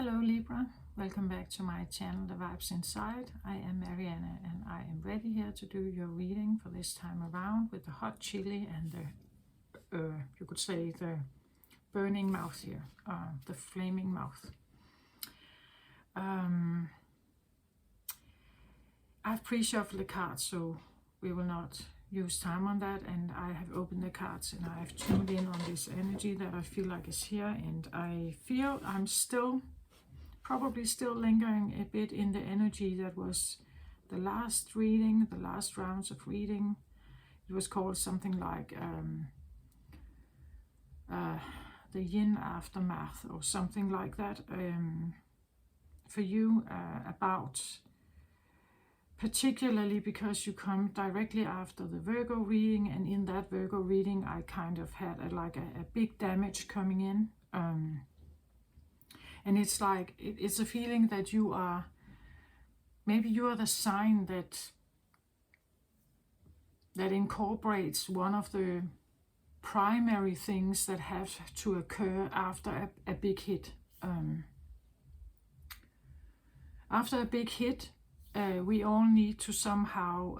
Hello Libra, welcome back to my channel The Vibes Inside. I am Mariana and I am ready here to do your reading for this time around with the hot chili and the, you could say the burning mouth here, the flaming mouth. I've pre-shuffled the cards, so we will not use time on that, and I have opened the cards and I've tuned in on this energy that I feel like is here, and I feel I'm probably still lingering a bit in the energy that was the last reading, the last rounds of reading. It was called something like the yin aftermath or something like that, for you, about particularly because you come directly after the Virgo reading, and in that Virgo reading I kind of had a big damage coming in, and it's like it's a feeling that you are the sign that incorporates one of the primary things that have to occur after a big hit. After a big hit, we all need to somehow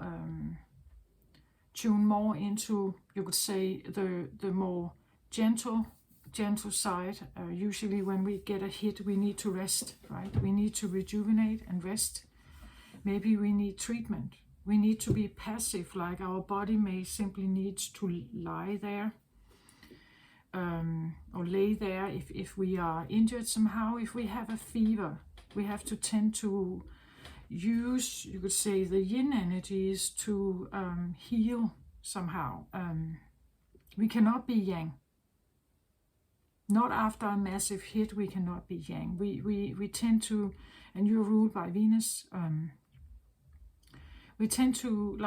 tune more into, you could say, the more gentle side. Usually when we get a hit, we need to rest, right? We need to rejuvenate and rest. Maybe we need treatment. We need to be passive, like our body may simply need to lie there, or lay there if we are injured somehow. If we have a fever, we have to tend to use, you could say, the yin energies to heal somehow. We cannot be yang. Not after a massive hit, we cannot be yang. We tend to, and you're ruled by Venus, we tend to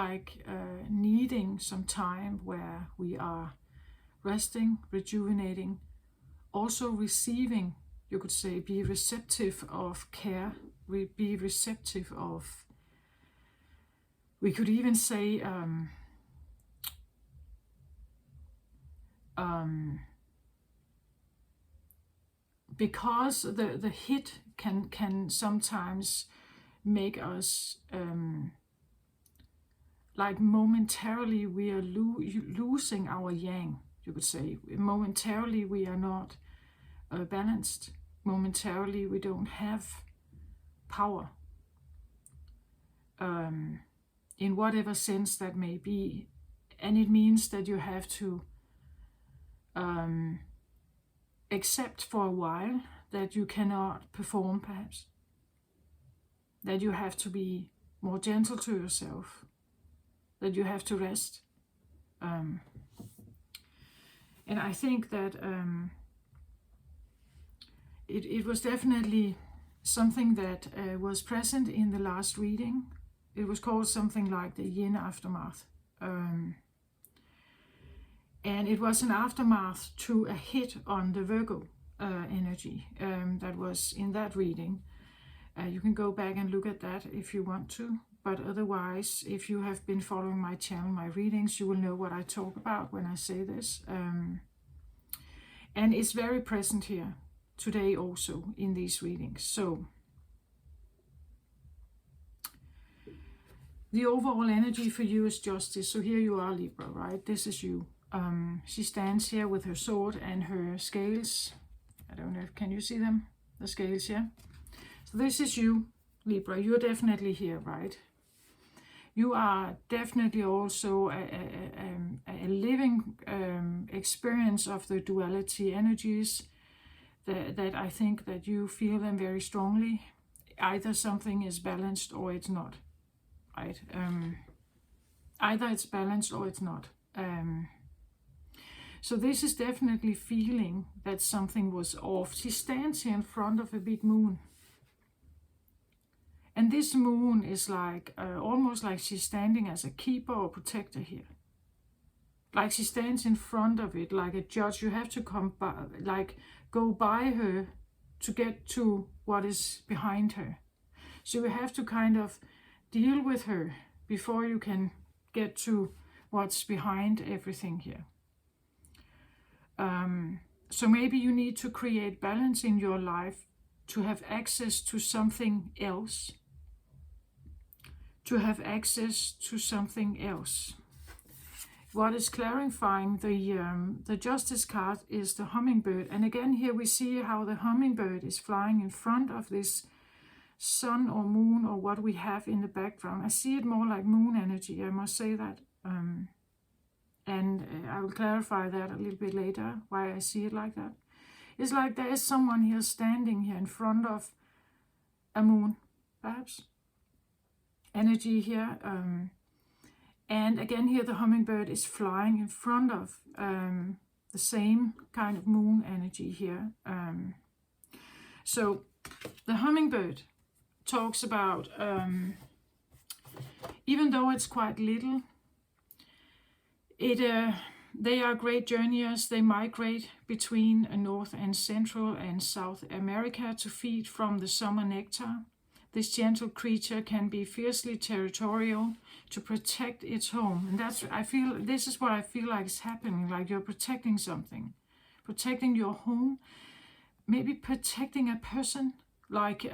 needing some time where we are resting, rejuvenating, also receiving, you could say, be receptive of care, be receptive of, we could even say, because the hit can sometimes make us momentarily we are losing our yang, you could say. Momentarily we are not balanced. Momentarily we don't have power, in whatever sense that may be, and it means that you have to accept for a while that you cannot perform, perhaps, that you have to be more gentle to yourself, that you have to rest, and I think that it was definitely something that was present in the last reading. It was called something like the yin aftermath, and it was an aftermath to a hit on the Virgo energy that was in that reading. You can go back and look at that if you want to, but otherwise, if you have been following my channel, my readings, you will know what I talk about when I say this, and it's very present here today also in these readings. So the overall energy for you is justice. So here you are, Libra, right? This is you. She stands here with her sword and her scales. I don't know, can you see them? The scales here. So this is you, Libra. You're definitely here, right? You are definitely also a living experience of the duality energies that I think that you feel them very strongly. Either something is balanced or it's not, right? Either it's balanced or it's not. So this is definitely feeling that something was off. She stands here in front of a big moon. And this moon is almost like she's standing as a keeper or protector here. Like she stands in front of it like a judge. You have to come by, go by her to get to what is behind her. So you have to kind of deal with her before you can get to what's behind everything here. So maybe you need to create balance in your life to have access to something else. To have access to something else. What is clarifying the Justice card is the hummingbird. And again, here we see how the hummingbird is flying in front of this sun or moon or what we have in the background. I see it more like moon energy, I must say that. And I will clarify that a little bit later, why I see it like that. It's like there is someone here standing here in front of a moon, perhaps. Energy here. And again here the hummingbird is flying in front of the same kind of moon energy here. So the hummingbird talks about, even though it's quite little, they are great journeyers. They migrate between North and Central and South America to feed from the summer nectar. This gentle creature can be fiercely territorial to protect its home. And this is what I feel like is happening, like you're protecting something. Protecting your home, maybe protecting a person, like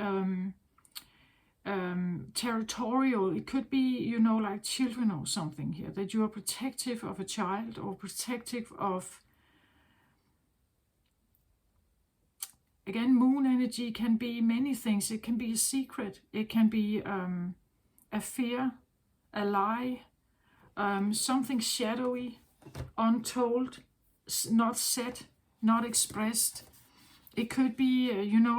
territorial. It could be, like children or something here, that you are protective of a child or protective of. Again, moon energy can be many things. It can be a secret. It can be a fear, a lie, something shadowy, untold, not said, not expressed. It could be,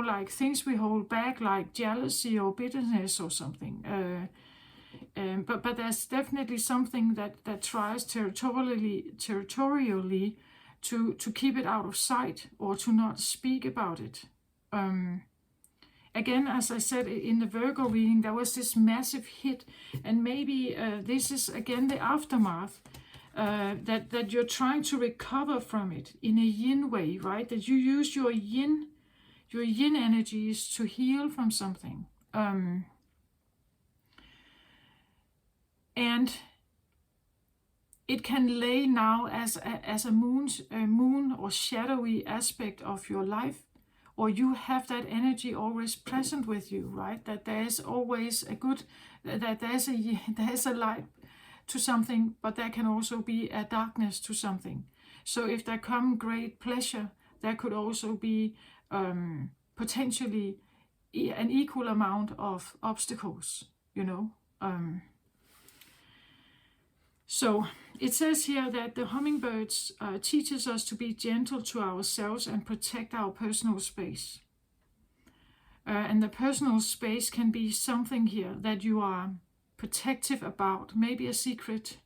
like things we hold back, like jealousy or bitterness or something. But there's definitely something that tries territorially to keep it out of sight or to not speak about it. Again, as I said in the Virgo reading, there was this massive hit, and maybe this is again the aftermath, that you're trying to recover from it in a yin way, right? That you use your yin energies to heal from something. And it can lay now as a moon or shadowy aspect of your life, or you have that energy always present with you, right? That there is always there's a light to something, but there can also be a darkness to something. So if there come great pleasure, there could also be potentially an equal amount of obstacles, So it says here that the hummingbirds teaches us to be gentle to ourselves and protect our personal space. And the personal space can be something here that you are protective about, maybe a secret,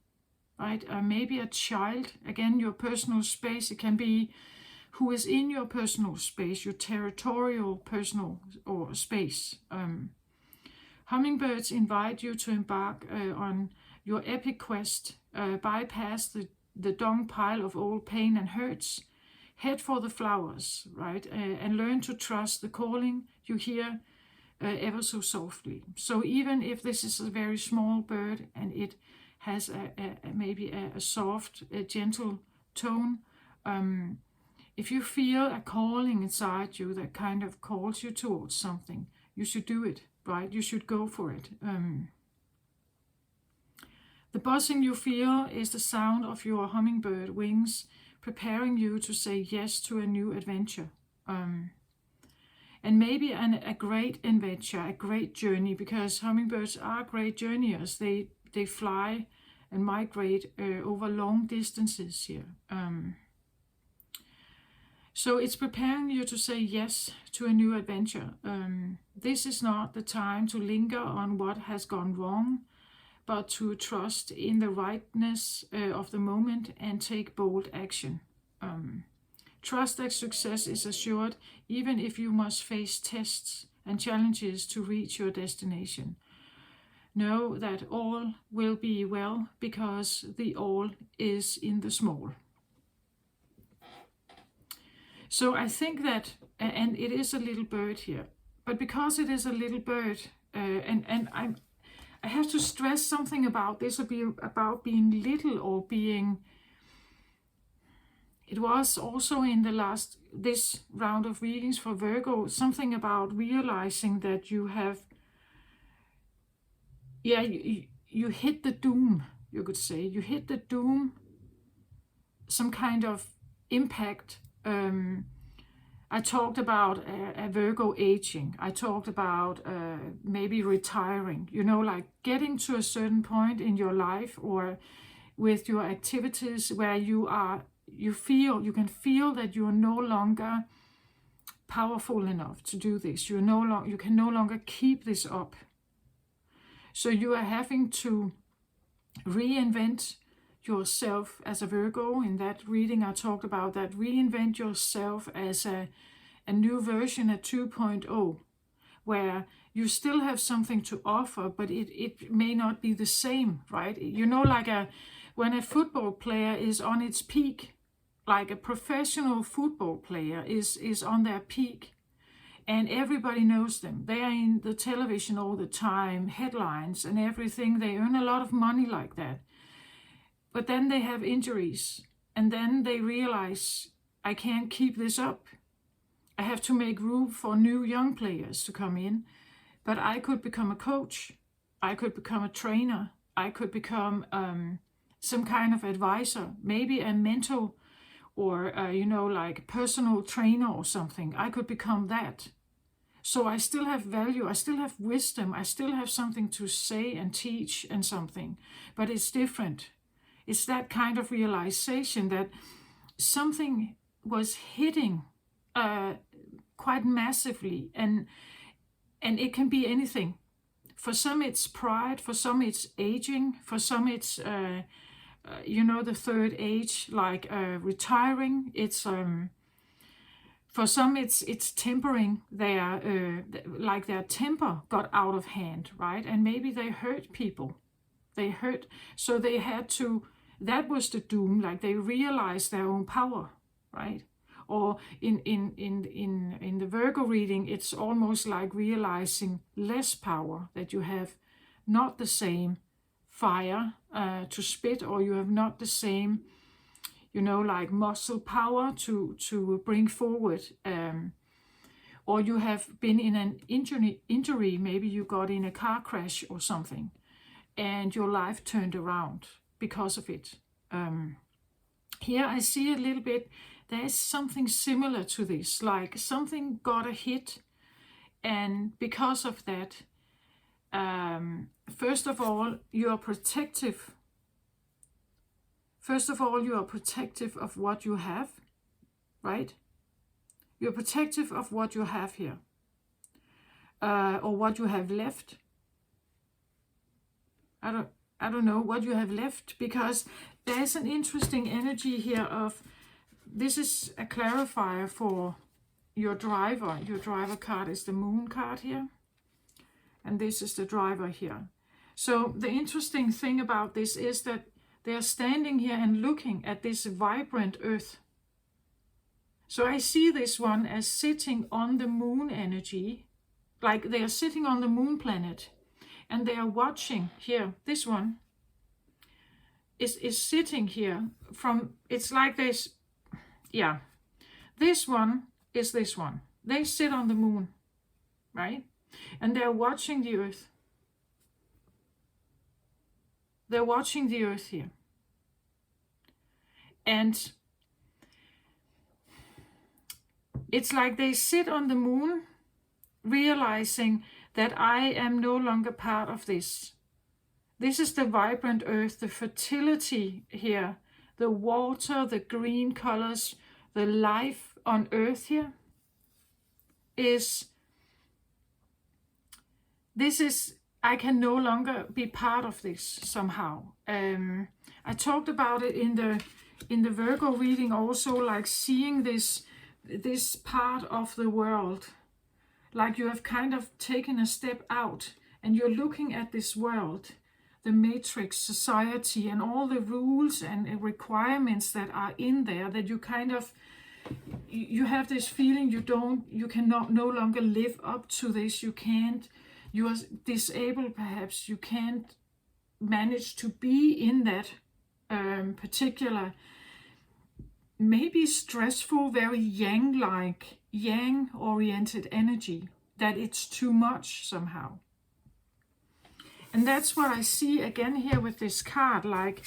right? Maybe a child. Again, your personal space. It can be who is in your personal space, your territorial personal or space. Hummingbirds invite you to embark on your epic quest, bypass the dung pile of old pain and hurts, head for the flowers, right? And learn to trust the calling you hear ever so softly. So even if this is a very small bird and it has maybe a soft, gentle tone, if you feel a calling inside you that kind of calls you towards something, you should do it, right? You should go for it. The buzzing you feel is the sound of your hummingbird wings preparing you to say yes to a new adventure. And maybe a great adventure, a great journey, because hummingbirds are great journeyers. They fly and migrate over long distances here. So it's preparing you to say yes to a new adventure. This is not the time to linger on what has gone wrong, but to trust in the rightness of the moment and take bold action. Trust that success is assured, even if you must face tests and challenges to reach your destination. Know that all will be well, because the all is in the small. So I think that, and it is a little bird here, but because it is a little bird, and I have to stress something about this, about being little or being it was also in this round of readings for Virgo, something about realizing that you have, yeah, you hit the doom, you could say. You hit the doom, some kind of impact. I talked about a Virgo aging. I talked about maybe retiring, like getting to a certain point in your life or with your activities where you can feel that you are no longer powerful enough to do this. You can no longer keep this up. So you are having to reinvent yourself as a Virgo. In that reading I talked about that. Reinvent yourself as a new version, a 2.0, where you still have something to offer, but it may not be the same, right? Like when a football player is on its peak, like a professional football player is on their peak, and everybody knows them. They are in the television all the time, headlines and everything. They earn a lot of money like that. But then they have injuries, and then they realize, I can't keep this up. I have to make room for new young players to come in. But I could become a coach. I could become a trainer. I could become some kind of advisor, maybe a mentor, or like personal trainer or something. I could become that. So I still have value, I still have wisdom, I still have something to say and teach and something, but it's different. It's that kind of realization that something was hitting quite massively, and it can be anything. For some it's pride, for some it's aging, for some it's the third age, like retiring. It's for some it's tempering their like their temper got out of hand, right? And maybe they hurt people. So they had to, that was the doom, like they realized their own power, right? Or in the Virgo reading, it's almost like realizing less power, that you have not the same fire to spit, or you have not the same, like muscle power to bring forward, or you have been in an injury, maybe you got in a car crash or something, and your life turned around because of it. Here I see a little bit, there is something similar to this, like something got a hit, and because of that, first of all, you are protective. First of all, you are protective of what you have, right? You're protective of what you have here, or what you have left. I don't know what you have left, because there's an interesting energy here of, this is a clarifier for your driver. Your driver card is the moon card here, and this is the driver here. So the interesting thing about this is that they are standing here and looking at this vibrant earth. So I see this one as sitting on the moon energy, like they are sitting on the moon planet, and they are watching here. This one is sitting here from, it's like this, yeah. This one is this one. They sit on the moon, right? And they're watching the earth. They're watching the earth here. And it's like they sit on the moon, realizing that I am no longer part of this. This is the vibrant earth, the fertility here, the water, the green colors, the life on earth here is, I can no longer be part of this somehow. I talked about it in the Virgo reading also, like seeing this part of the world, like you have kind of taken a step out and you're looking at this world, the matrix society and all the rules and requirements that are in there, that you kind of, you have this feeling you cannot no longer live up to this. You can't, you are disabled perhaps, you can't manage to be in that particular maybe stressful, very yang-like, yang-oriented energy, that it's too much somehow. And that's what I see again here with this card, like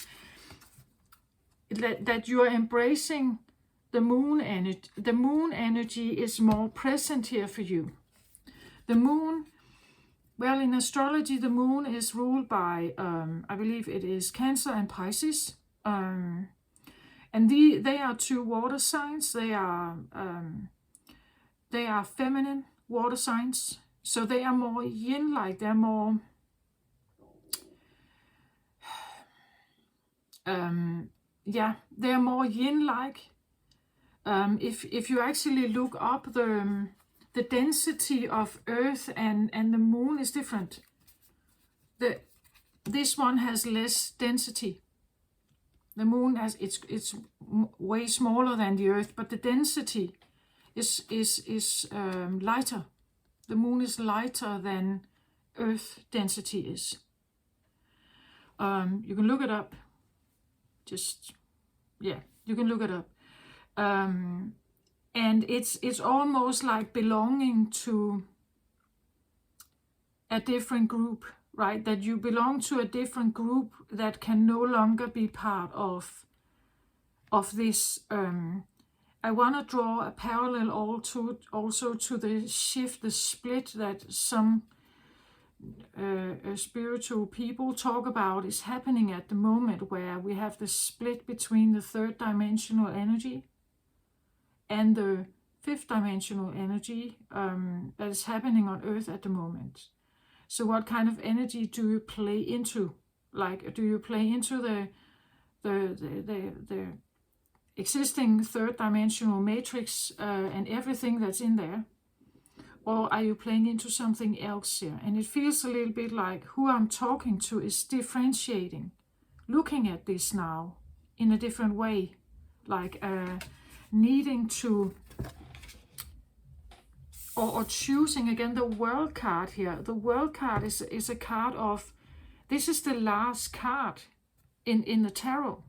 that you are embracing the moon energy. The moon energy is more present here for you. The moon, well, in astrology, the moon is ruled by, I believe it is Cancer and Pisces. And they are two water signs. They are feminine water signs. So they are more yin-like. They're more they're more yin-like. If you actually look up the density of Earth and the moon is different. This one has less density. The moon has it's way smaller than the Earth, but the density is lighter. The moon is lighter than Earth density is. You can look it up. You can look it up. And it's almost like belonging to a different group, right? That you belong to a different group that can no longer be part of this. I want to draw a parallel also to the shift, the split that some spiritual people talk about is happening at the moment, where we have the split between the third dimensional energy and the fifth dimensional energy that is happening on Earth at the moment. So what kind of energy do you play into? Like, do you play into the existing third dimensional matrix and everything that's in there? Or are you playing into something else here? And it feels a little bit like who I'm talking to is differentiating, looking at this now in a different way, like needing to, or choosing. Again, the World card here. The World card is a card of, this is the last card in the tarot.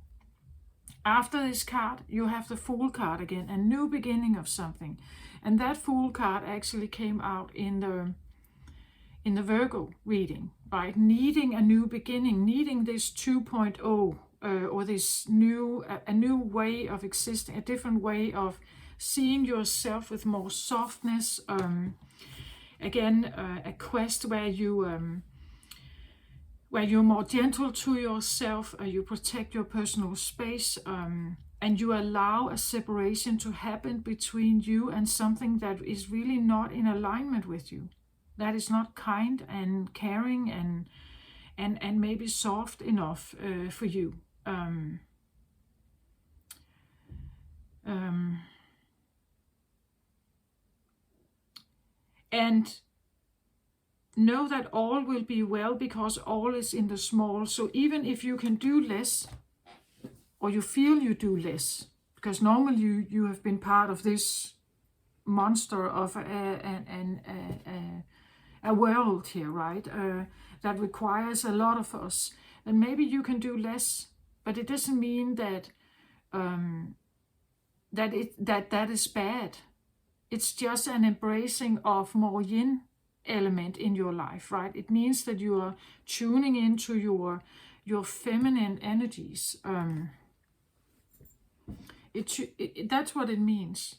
After this card, you have the Fool card again, a new beginning of something. And that Fool card actually came out in the Virgo reading, right? Needing a new beginning, needing this 2.0, or this a new way of existing, a different way of seeing yourself with more softness. Again, a quest where you're more gentle to yourself, you protect your personal space, and you allow a separation to happen between you and something that is really not in alignment with you, that is not kind and caring and maybe soft enough for you. And know that all will be well, because all is in the small. So even if you can do less, or you feel you do less, because normally you have been part of this monster of a world here, right? That requires a lot of us, and maybe you can do less, but it doesn't mean that that is bad. It's just an embracing of more yin element in your life, right? It means that you are tuning into your feminine energies. That's what it means.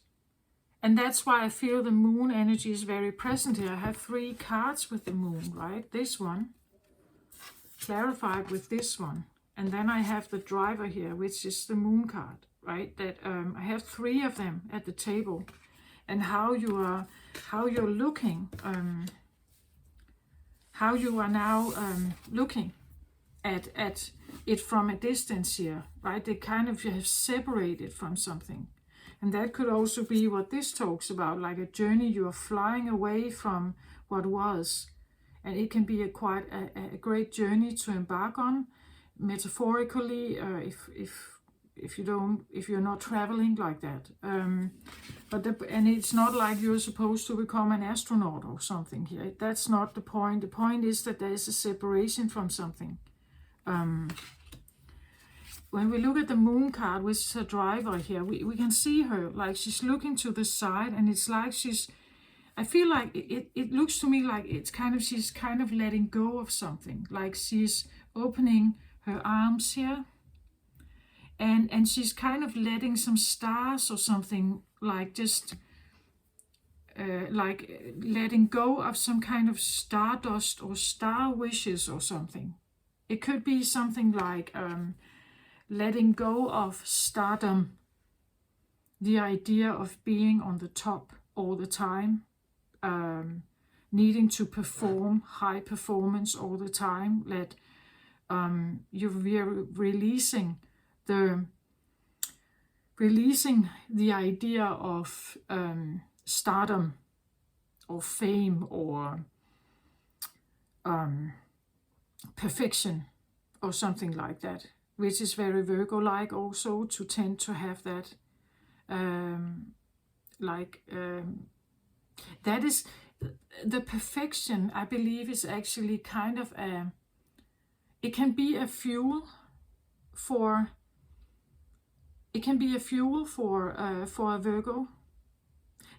And that's why I feel the moon energy is very present here. I have 3 cards with the moon, right? This one, clarified with this one. And then I have the driver here, which is the moon card, right? That I have 3 of them at the table. And how you're looking, how you are now looking at it from a distance here, right? They kind of have separated from something. And that could also be what this talks about, like a journey. You are flying away from what was. And it can be quite a great journey to embark on, metaphorically, if you're not traveling like that. And it's not like you're supposed to become an astronaut or something here. That's not the point. The point is that there is a separation from something. when we look at the moon card, which is a driver here, we can see her like she's looking to the side, and it's like I feel like it looks to me like she's kind of letting go of something, like she's opening her arms here, and she's kind of letting some stars or something, like just like letting go of some kind of stardust or star wishes or something. It could be something like letting go of stardom, the idea of being on the top all the time, needing to perform high performance all the time. That you're releasing the idea of stardom or fame or perfection or something like that, which is very Virgo-like also, to tend to have that that is the perfection. I believe is actually kind of it can be a fuel for a Virgo,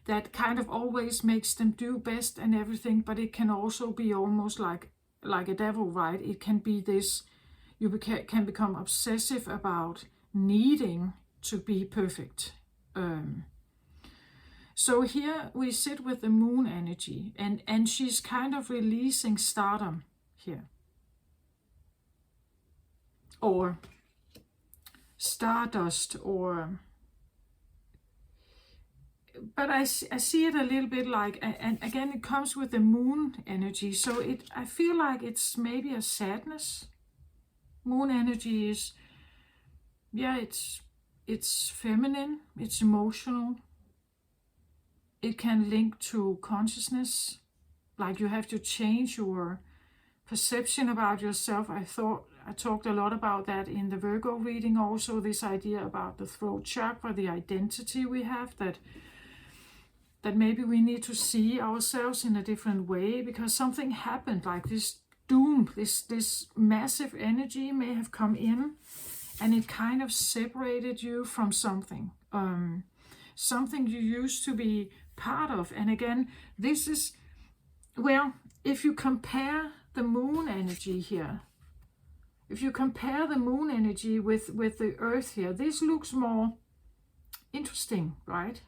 that kind of always makes them do best and everything, but it can also be almost like a devil, right? It can be this, you can become obsessive about needing to be perfect. So here we sit with the moon energy, and she's kind of releasing stardom here, or stardust, or but I see it a little bit like, and again it comes with the moon energy, so I feel like it's maybe a sadness. Moon energy is, yeah, it's feminine, it's emotional. It can link to consciousness, like you have to change your perception about yourself. I talked a lot about that in the Virgo reading also, this idea about the throat chakra, the identity we have, that maybe we need to see ourselves in a different way, because something happened, like this doom, this massive energy may have come in, and it kind of separated you from something, something you used to be part of. And again, this is, well, if you compare the moon energy here, if you compare the moon energy with the earth here, this looks more interesting, right?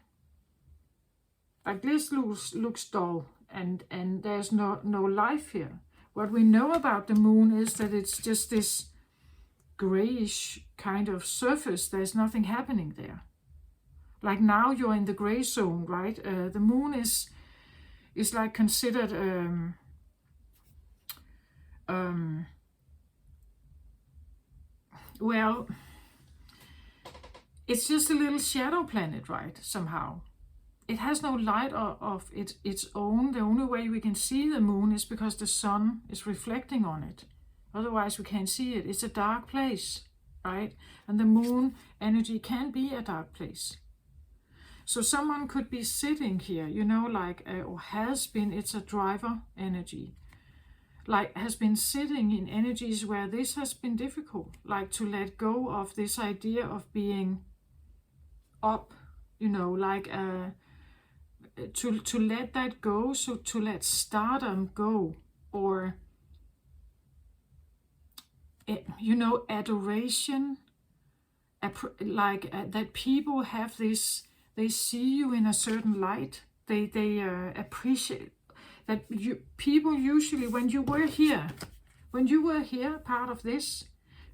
Like this looks dull, and there's no life here. What we know about the moon is that it's just this grayish kind of surface. There's nothing happening there. Like now you're in the gray zone, right? The moon is like considered well, it's just a little shadow planet, right? Somehow it has no light of its own. The only way we can see the moon is because the sun is reflecting on it. Otherwise we can't see it. It's a dark place, right? And the moon energy can be a dark place. So someone could be sitting here, you know, like, or has been, it's a driver energy, like has been sitting in energies where this has been difficult, like to let go of this idea of being up, you know, like to let that go, so to let stardom go, or, you know, adoration, like that people have this, they see you in a certain light. They appreciate that people usually, when you were here, part of this,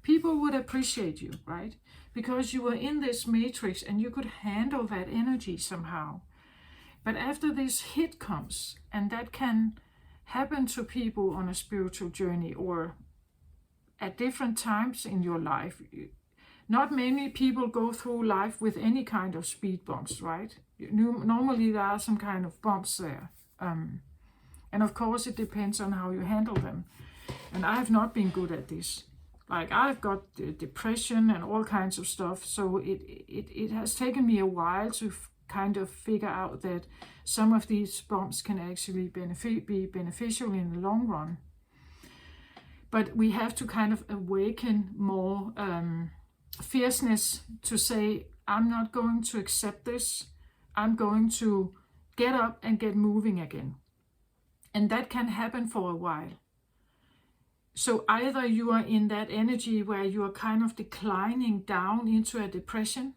people would appreciate you, right? Because you were in this matrix and you could handle that energy somehow. But after this hit comes, and that can happen to people on a spiritual journey or at different times in your life. Not many people go through life with any kind of speed bumps, right? Normally there are some kind of bumps there. And of course it depends on how you handle them. And I have not been good at this. Like I've got depression and all kinds of stuff. So it has taken me a while to kind of figure out that some of these bumps can actually be beneficial in the long run. But we have to kind of awaken more fierceness to say, I'm not going to accept this. I'm going to get up and get moving again. And that can happen for a while. So either you are in that energy where you are kind of declining down into a depression,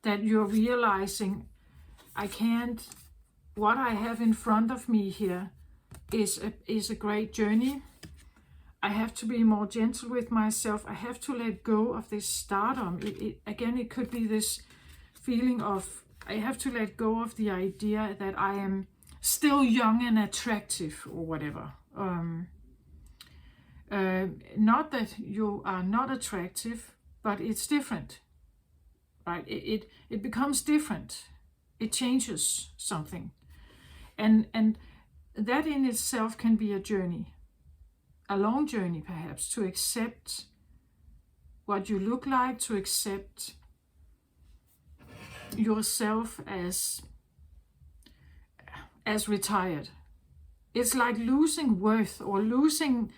that you're realizing, I can't, what I have in front of me here is a great journey. I have to be more gentle with myself. I have to let go of this stardom. Again, it could be this feeling of, I have to let go of the idea that I am still young and attractive or whatever. Not that you are not attractive, but it's different, right? It becomes different. It changes something. And that in itself can be a journey. A long journey, perhaps, to accept what you look like, to accept yourself as retired. It's like losing worth, or losing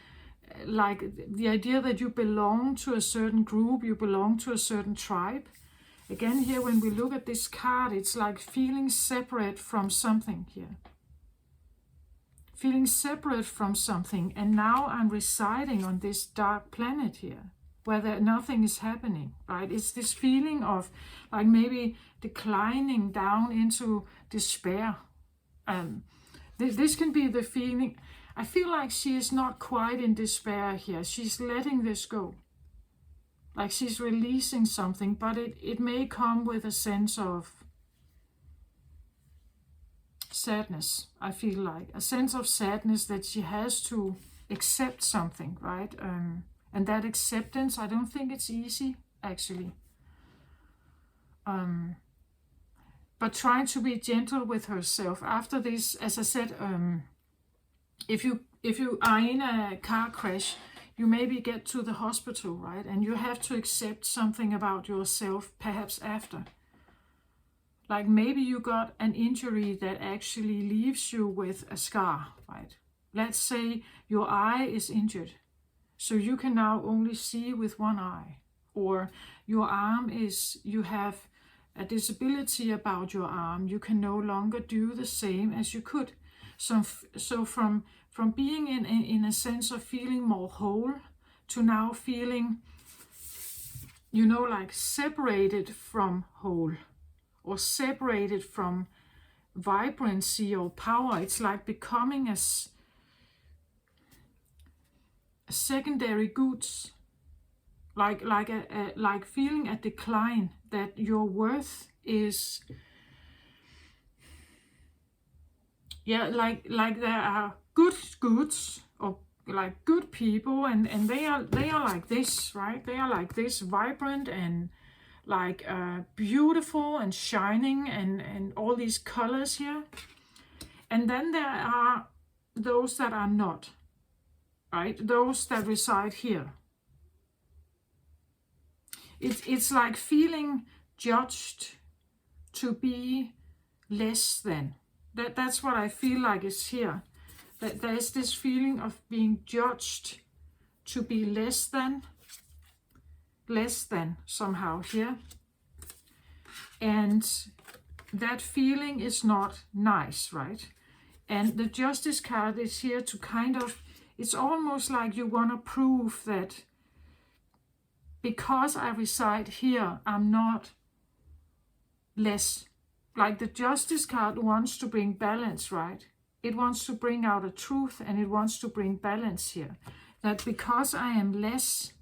like the idea that you belong to a certain group, you belong to a certain tribe. Again, here when we look at this card, it's like feeling separate from something here. Feeling separate from something, and now I'm residing on this dark planet here where nothing is happening, right? It's this feeling of like maybe declining down into despair. This can be the feeling. I feel like she is not quite in despair here. She's letting this go. Like she's releasing something, but it may come with a sense of sadness. I feel like a sense of sadness that she has to accept something, right? And that acceptance, I don't think it's easy, actually. But trying to be gentle with herself after this. As I said, if you are in a car crash, you maybe get to the hospital, right? And you have to accept something about yourself, perhaps after. Like maybe you got an injury that actually leaves you with a scar, right? Let's say your eye is injured, so you can now only see with one eye. Or your arm you have a disability about your arm. You can no longer do the same as you could. So from being in a sense of feeling more whole to now feeling, like separated from whole, or separated from vibrancy or power. It's like becoming a secondary goods, like feeling a decline, that your worth is, like there are good goods, or like good people, and they are like this, right? They are like this, vibrant and like beautiful and shining, and all these colors here. And then there are those that are not, right? Those that reside here. It's like feeling judged to be less than. That's what I feel like is here. That there's this feeling of being judged to be less than somehow here. And that feeling is not nice, right? And the Justice card is here to kind of, it's almost like you want to prove that because I reside here, I'm not less. Like the Justice card wants to bring balance, right? It wants to bring out a truth, and it wants to bring balance here. That because I am less,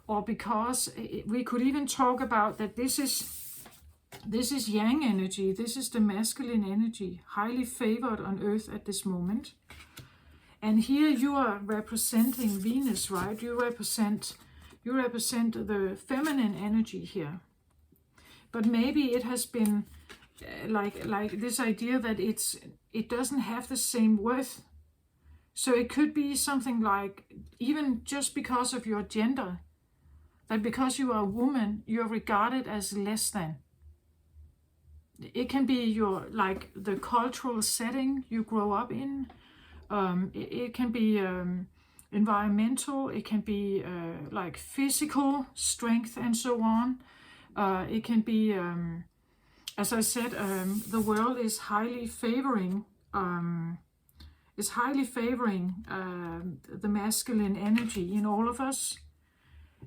or because we could even talk about that this is yang energy, this is the masculine energy, highly favored on earth at this moment. And here you are representing Venus, right? You represent the feminine energy here. But maybe it has been like this idea that it doesn't have the same worth. So it could be something like, even just because of your gender, that because you are a woman, you're regarded as less than. It can be your, like, the cultural setting you grow up in. It can be environmental, it can be like physical strength and so on. It can be, as I said, the world is highly favoring the masculine energy in all of us.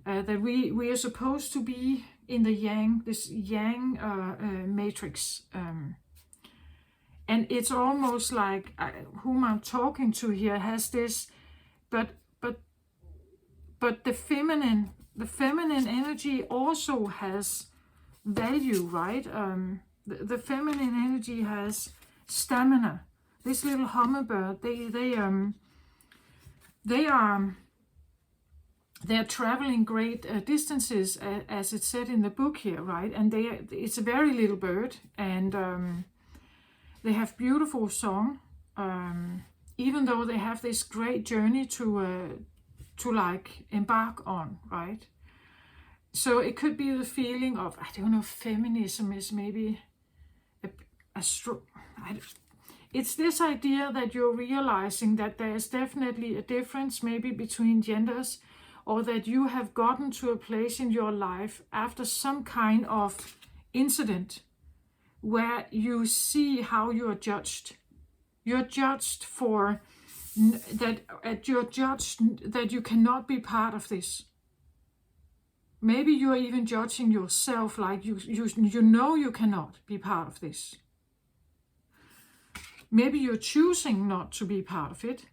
That we are supposed to be in the yang, this yang matrix. And it's almost like whom I'm talking to here has this, but the feminine energy also has value, right? The feminine energy has stamina. This little hummingbird, they're traveling great distances, as it said in the book here, right? And it's a very little bird, and they have beautiful song, even though they have this great journey to like embark on, right? So it could be the feeling of, I don't know, feminism is maybe it's this idea that you're realizing that there's definitely a difference maybe between genders, or that you have gotten to a place in your life after some kind of incident where you see how you are judged. You're judged for that. You're judged that you cannot be part of this. Maybe you're even judging yourself, like you know you cannot be part of this. Maybe you're choosing not to be part of it.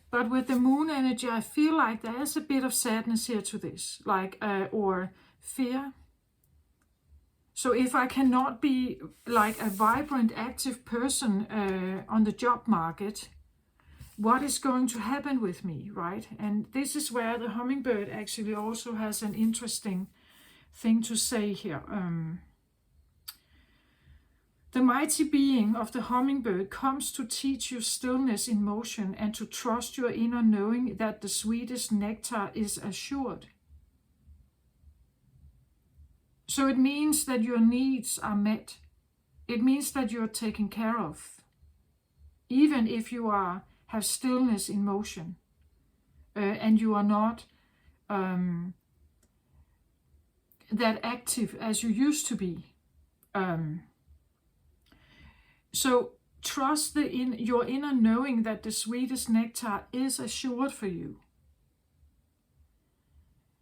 But with the moon energy, I feel like there is a bit of sadness here to this, like or fear. So if I cannot be like a vibrant, active person on the job market, what is going to happen with me, right? And this is where the hummingbird actually also has an interesting thing to say here. The mighty being of the hummingbird comes to teach you stillness in motion and to trust your inner knowing that the sweetest nectar is assured. So it means that your needs are met. It means that you're taken care of, even if you have stillness in motion, and you are not that active as you used to be. So trust your inner knowing that the sweetest nectar is assured for you.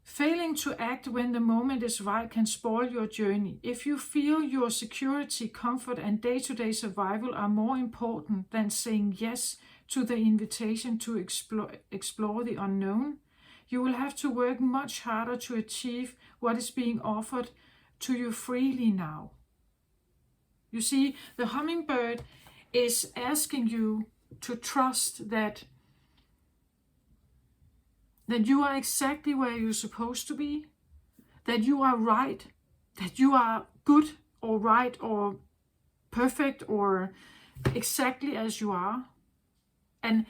Failing to act when the moment is right can spoil your journey. If you feel your security, comfort, and day-to-day survival are more important than saying yes to the invitation to explore the unknown, you will have to work much harder to achieve what is being offered to you freely now. You see, the hummingbird is asking you to trust that you are exactly where you're supposed to be, that you are right, that you are good or right or perfect or exactly as you are. And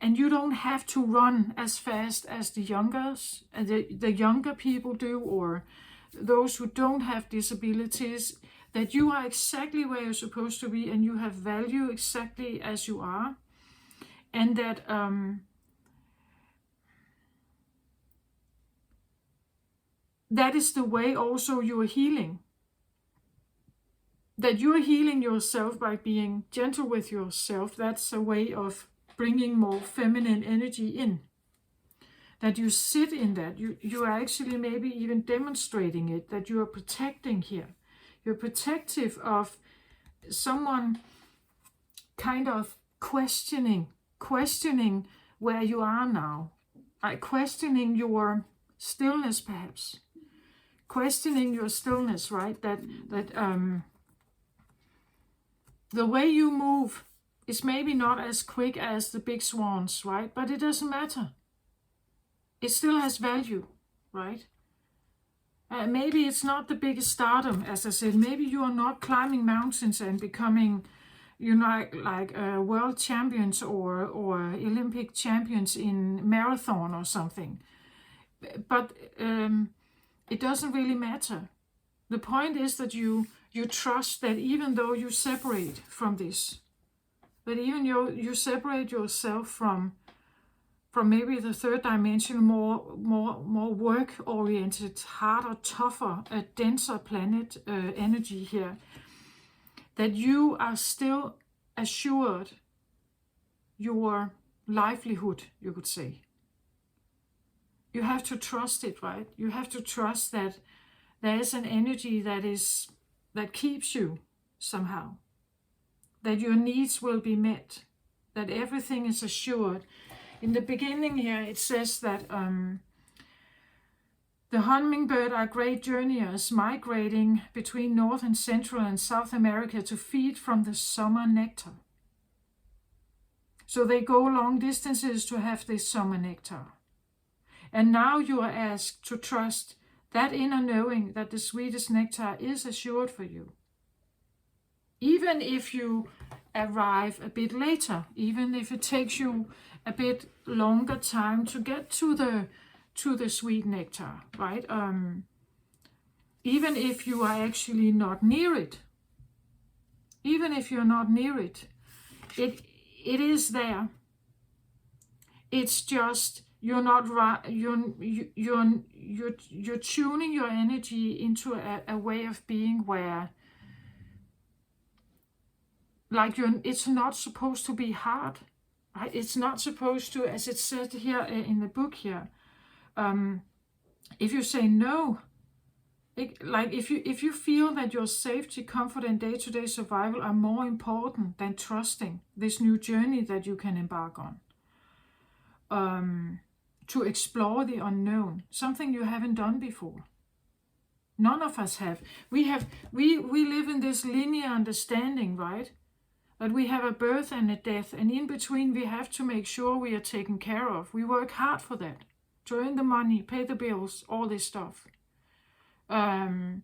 you don't have to run as fast as the younger people do, or those who don't have disabilities, that you are exactly where you're supposed to be and you have value exactly as you are. And that that is the way also you are healing. That you are healing yourself by being gentle with yourself. That's a way of bringing more feminine energy in. That you sit in that. You are actually maybe even demonstrating it, that you are protecting here. You're protective of someone kind of questioning where you are now. Questioning your stillness, perhaps. Questioning your stillness, right? That the way you move is maybe not as quick as the big swans, right? But it doesn't matter. It still has value, right? Maybe it's not the biggest stardom, as I said. Maybe you are not climbing mountains and becoming, like world champions or Olympic champions in marathon or something. But it doesn't really matter. The point is that you trust that even though you separate from this, that even you separate yourself from from maybe the third dimension, more work-oriented, harder, tougher, a denser planet energy here, that you are still assured your livelihood, you could say. You have to trust it, right? You have to trust that there is an energy that keeps you somehow, that your needs will be met, that everything is assured. In the beginning here, it says that the hummingbird are great journeyers migrating between North and Central and South America to feed from the summer nectar. So they go long distances to have this summer nectar. And now you are asked to trust that inner knowing that the sweetest nectar is assured for you. Even if you arrive a bit later, even if it takes you a bit longer time to get to the sweet nectar, right? Even if you are actually not near it, even if you're not near it, it is there. It's just you're not right. You're tuning your energy into a way of being where, like, it's not supposed to be hard, right? It's not supposed to, as it said here in the book here. If you say no, like if you feel that your safety, comfort, and day-to-day survival are more important than trusting this new journey that you can embark on, to explore the unknown, something you haven't done before. None of us have. We live in this linear understanding, right? That we have a birth and a death, and in between we have to make sure we are taken care of. We work hard for that, to earn the money, pay the bills, all this stuff. And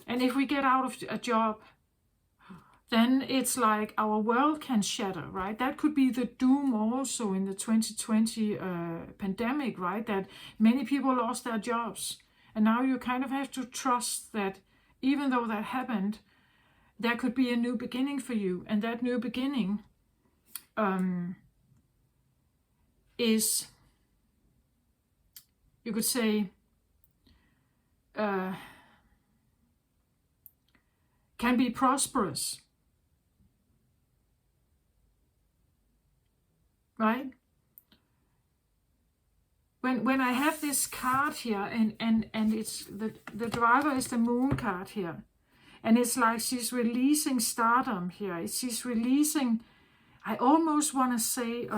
if we get out of a job, then it's like our world can shatter, right? That could be the doom also in the 2020 pandemic, right? That many people lost their jobs. And now you kind of have to trust that even though that happened, there could be a new beginning for you. And that new beginning is, you could say, can be prosperous. Right? When I have this card here, and it's the driver is the moon card here, and it's like she's releasing stardom here. She's releasing, I almost want to say,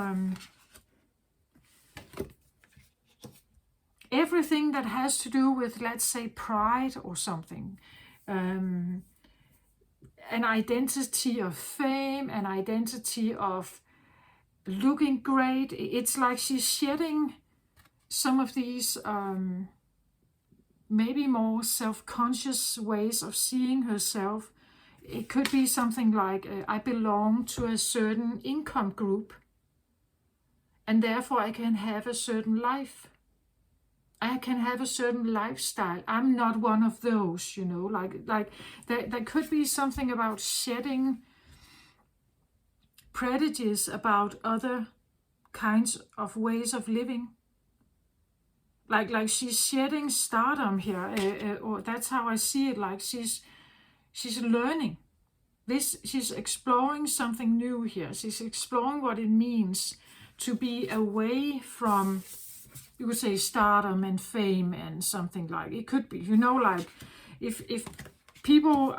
everything that has to do with, let's say, pride or something, an identity of fame, an identity of looking great. It's like she's shedding some of these maybe more self-conscious ways of seeing herself. It could be something like, I belong to a certain income group, and therefore I can have a certain life. I can have a certain lifestyle. I'm not one of those, you know, like there could be something about shedding prejudice about other kinds of ways of living. Like she's shedding stardom here, or that's how I see it. Like she's learning this. She's exploring something new here. She's exploring what it means to be away from, you could say, stardom and fame and something like. It could be, you know, like if people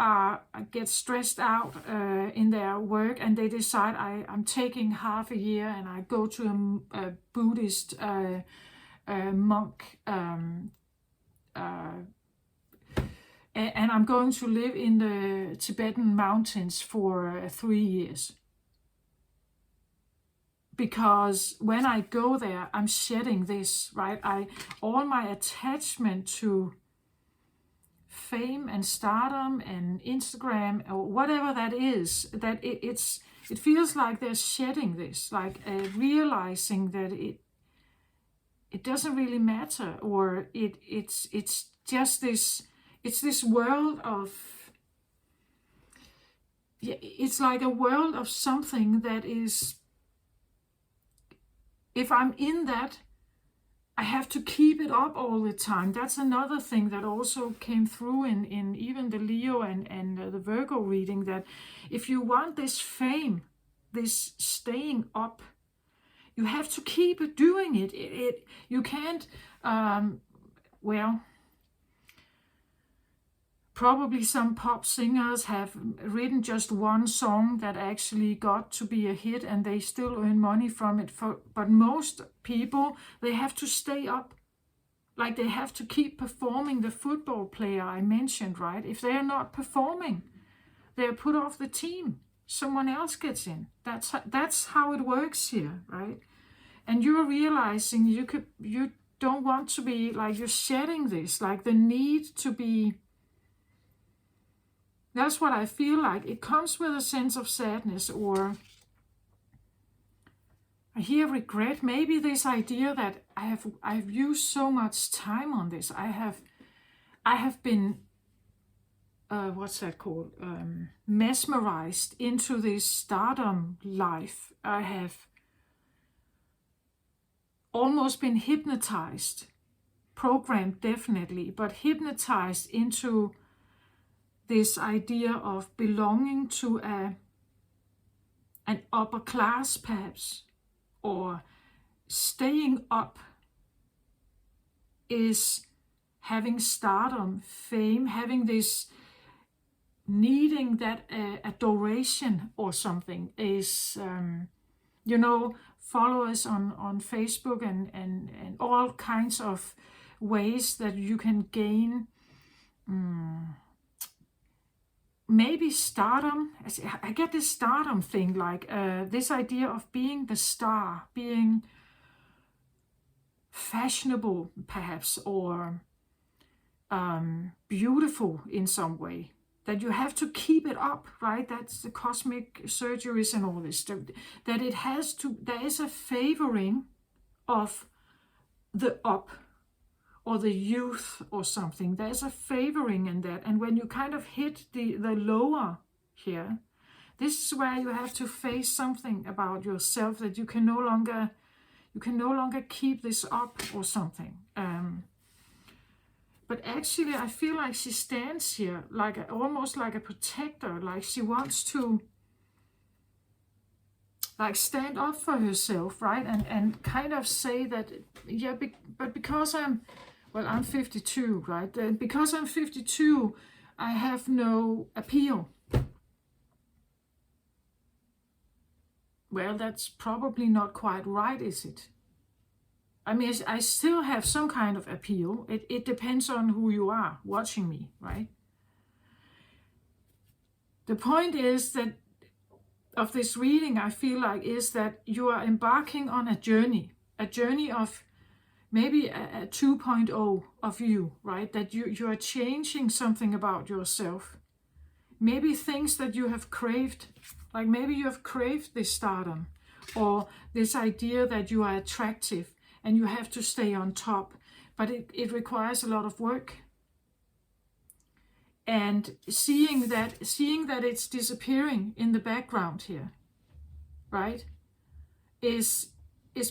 get stressed out in their work and they decide I'm taking half a year and I go to a Buddhist monk and I'm going to live in the Tibetan mountains for 3 years. Because when I go there, I'm shedding this, right? All my attachment to fame and stardom and Instagram or whatever that is, that it feels like they're shedding this, like realizing that it doesn't really matter, or it's just this, it's this world of, it's like a world of something that is if I'm in that, I have to keep it up all the time. That's another thing that also came through in even the Leo and the Virgo reading, that if you want this fame, this staying up, you have to keep doing it. You can't, well, probably some pop singers have written just one song that actually got to be a hit and they still earn money from it. But most people, they have to stay up. Like they have to keep performing. The football player I mentioned, right? If they are not performing, they're put off the team. Someone else gets in. That's how it works here, right? And you're realizing you don't want to be like, you're shedding this, like the need to be. That's what I feel like. It comes with a sense of sadness, or I hear regret. Maybe this idea that I've used so much time on this. I have been what's that called? Mesmerized into this stardom life. I have almost been hypnotized, programmed definitely, but hypnotized into this idea of belonging to an upper class perhaps, or staying up is having stardom, fame, having this needing that adoration or something is, followers on Facebook and all kinds of ways that you can gain maybe stardom. I get this stardom thing, like this idea of being the star, being fashionable perhaps, or beautiful in some way, that you have to keep it up, right? That's the cosmic surgeries and all this, that it has to, there is a favoring of the up or the youth or something. There's a favoring in that. And when you kind of hit the lower here, this is where you have to face something about yourself, that you can no longer keep this up or something. But actually, I feel like she stands here like almost like a protector, like she wants to like stand up for herself, right? And kind of say that, yeah, but because I'm 52, right? Because I'm 52, I have no appeal. Well, that's probably not quite right, is it? I mean, I still have some kind of appeal. It depends on who you are watching me, right? The point is that of this reading, I feel like, is that you are embarking on a journey of maybe a 2.0 of you, right? That you are changing something about yourself. Maybe things that you have craved, like maybe you have craved this stardom, or this idea that you are attractive and you have to stay on top, but it requires a lot of work. And seeing that it's disappearing in the background here, right, is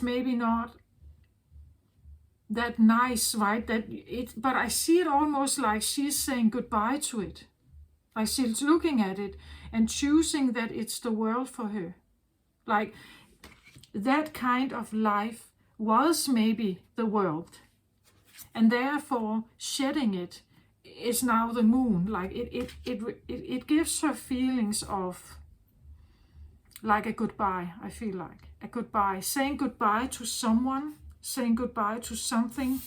maybe not that nice, right? But I see it almost like she's saying goodbye to it. Like she's looking at it and choosing that it's the world for her. Like that kind of life was maybe the world, and therefore shedding it is now the moon. Like it gives her feelings of like a goodbye. I feel like a goodbye, saying goodbye to someone, saying goodbye to something,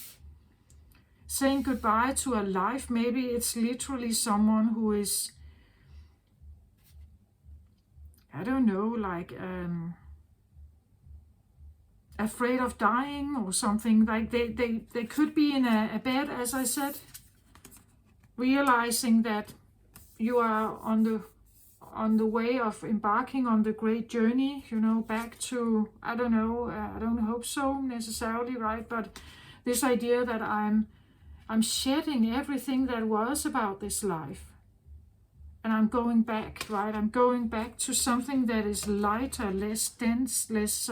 saying goodbye to a life. Maybe it's literally someone who is, I don't know, like afraid of dying or something. Like they could be in a bed, as I said, realizing that you are on the way of embarking on the great journey, back to, I don't know, I don't hope so necessarily, right? But this idea that I'm shedding everything that was about this life, and I'm going back, right? I'm going back to something that is lighter, less dense, less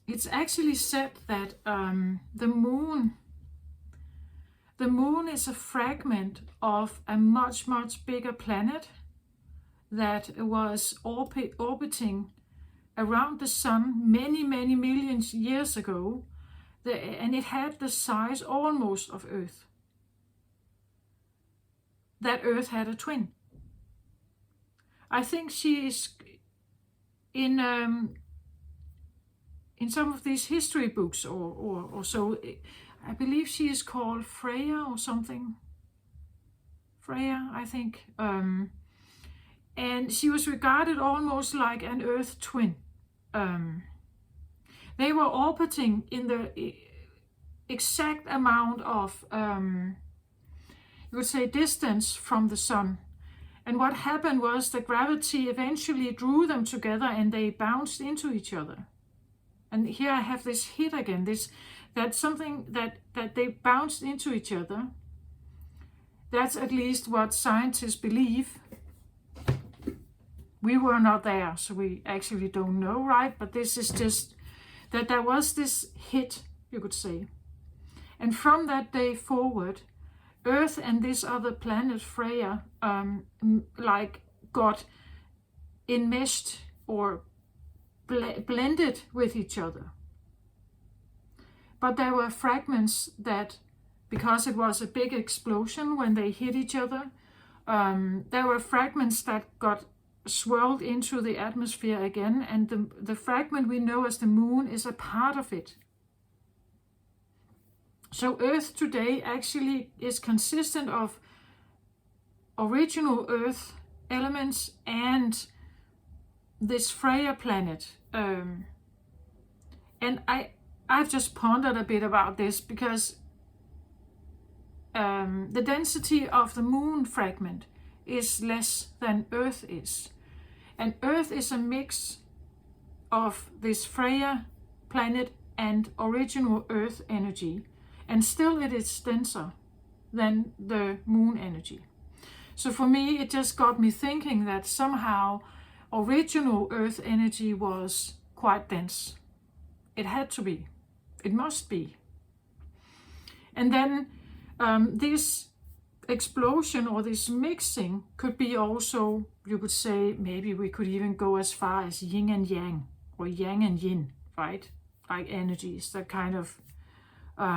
it's actually said that the moon is a fragment of a much, much bigger planet that was orbiting around the sun many, many millions years ago, and it had the size almost of Earth. That Earth had a twin. I think she is in some of these history books or so. I believe she is called Freya or something. Freya, I think. And she was regarded almost like an Earth twin. They were orbiting in the exact amount of, you would say, distance from the sun. And what happened was the gravity eventually drew them together and they bounced into each other. And here I have this hit again, that's something that they bounced into each other. That's at least what scientists believe. We were not there, so we actually don't know, right? But this is just that there was this hit, you could say. And from that day forward, Earth and this other planet, Freya, got enmeshed or blended with each other. But there were fragments that, because it was a big explosion when they hit each other, there were fragments that got swirled into the atmosphere again, and the fragment we know as the moon is a part of it. So Earth today actually is consistent of original Earth elements and this Freya planet. And I've just pondered a bit about this because the density of the moon fragment is less than Earth is. And Earth is a mix of this Freya planet and original Earth energy. And still it is denser than the moon energy. So for me, it just got me thinking that somehow original Earth energy was quite dense. It had to be. It must be. And then this explosion or this mixing could be also, you could say, maybe we could even go as far as yin and yang or yang and yin, right? Like energies that kind of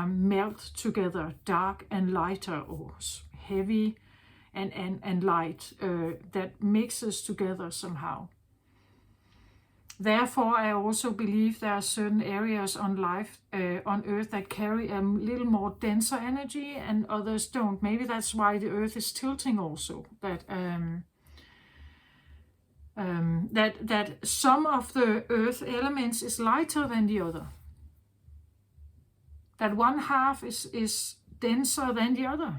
melt together, dark and lighter, or heavy and light, that mixes together somehow. Therefore, I also believe there are certain areas on Earth that carry a little more denser energy and others don't. Maybe that's why the Earth is tilting also, that some of the Earth elements is lighter than the other. That one half is denser than the other.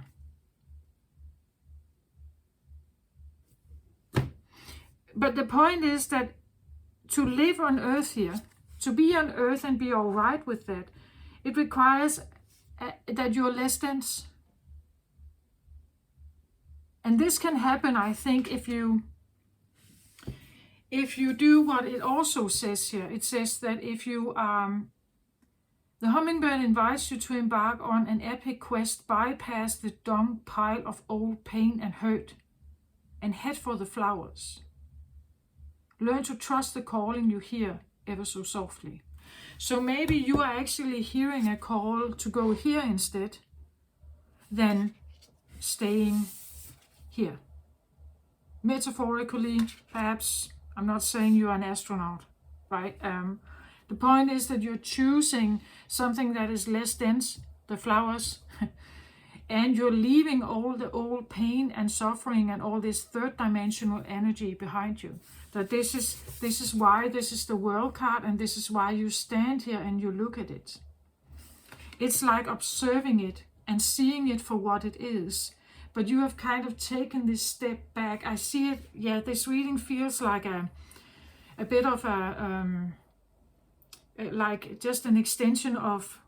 But the point is that to live on Earth here, to be on Earth and be all right with that, it requires that you're less dense. And this can happen, I think, if you do what it also says here. It says that if you the hummingbird invites you to embark on an epic quest, bypass the dung pile of old pain and hurt, and head for the flowers. Learn to trust the calling you hear ever so softly. So maybe you are actually hearing a call to go here instead than staying here. Metaphorically, perhaps. I'm not saying you're an astronaut, right? The point is that you're choosing something that is less dense, the flowers, and you're leaving all the old pain and suffering and all this third dimensional energy behind you. That this is why this is the world card, and this is why you stand here and you look at it. It's like observing it and seeing it for what it is. But you have kind of taken this step back. I see it, yeah, this reading feels like a bit of like just an extension of,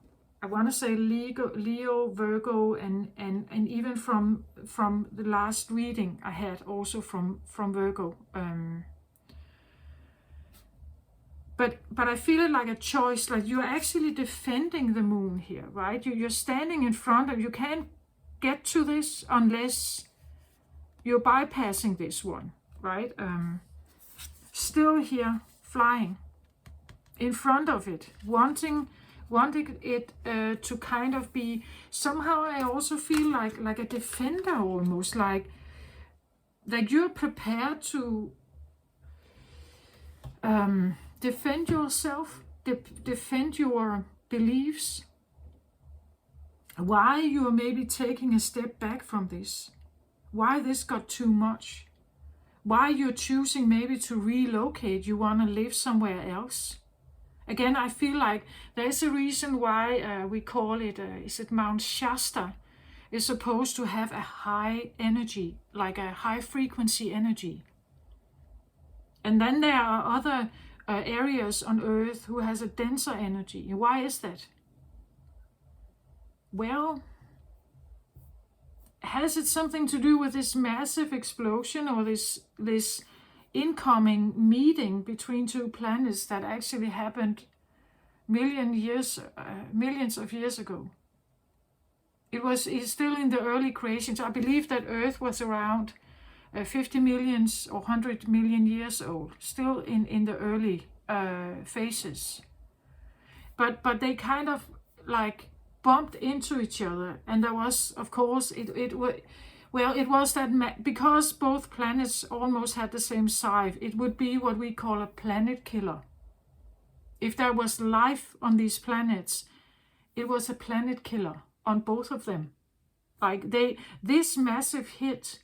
I want to say Leo, Virgo, and even from the last reading I had also from Virgo. But I feel it like a choice, like you're actually defending the moon here, right? You're standing in front of, you can't get to this unless you're bypassing this one, right? Still here, flying in front of it, wanting it to kind of be, somehow I also feel like a defender almost, like you're prepared to defend yourself, defend your beliefs, why you are maybe taking a step back from this, why this got too much, why you're choosing maybe to relocate, you want to live somewhere else. Again, I feel like there's a reason why we call it, is it Mount Shasta, is supposed to have a high energy, like a high frequency energy. And then there are other areas on Earth who has a denser energy. Why is that? Well, has it something to do with this massive explosion or this incoming meeting between two planets that actually happened millions of years ago? It's still in the early creations. I believe that Earth was around 50 million or 100 million years old, still in the early phases. But they kind of like bumped into each other, and there was, of course, it was that because both planets almost had the same size, it would be what we call a planet killer. If there was life on these planets, it was a planet killer on both of them. Like this massive hit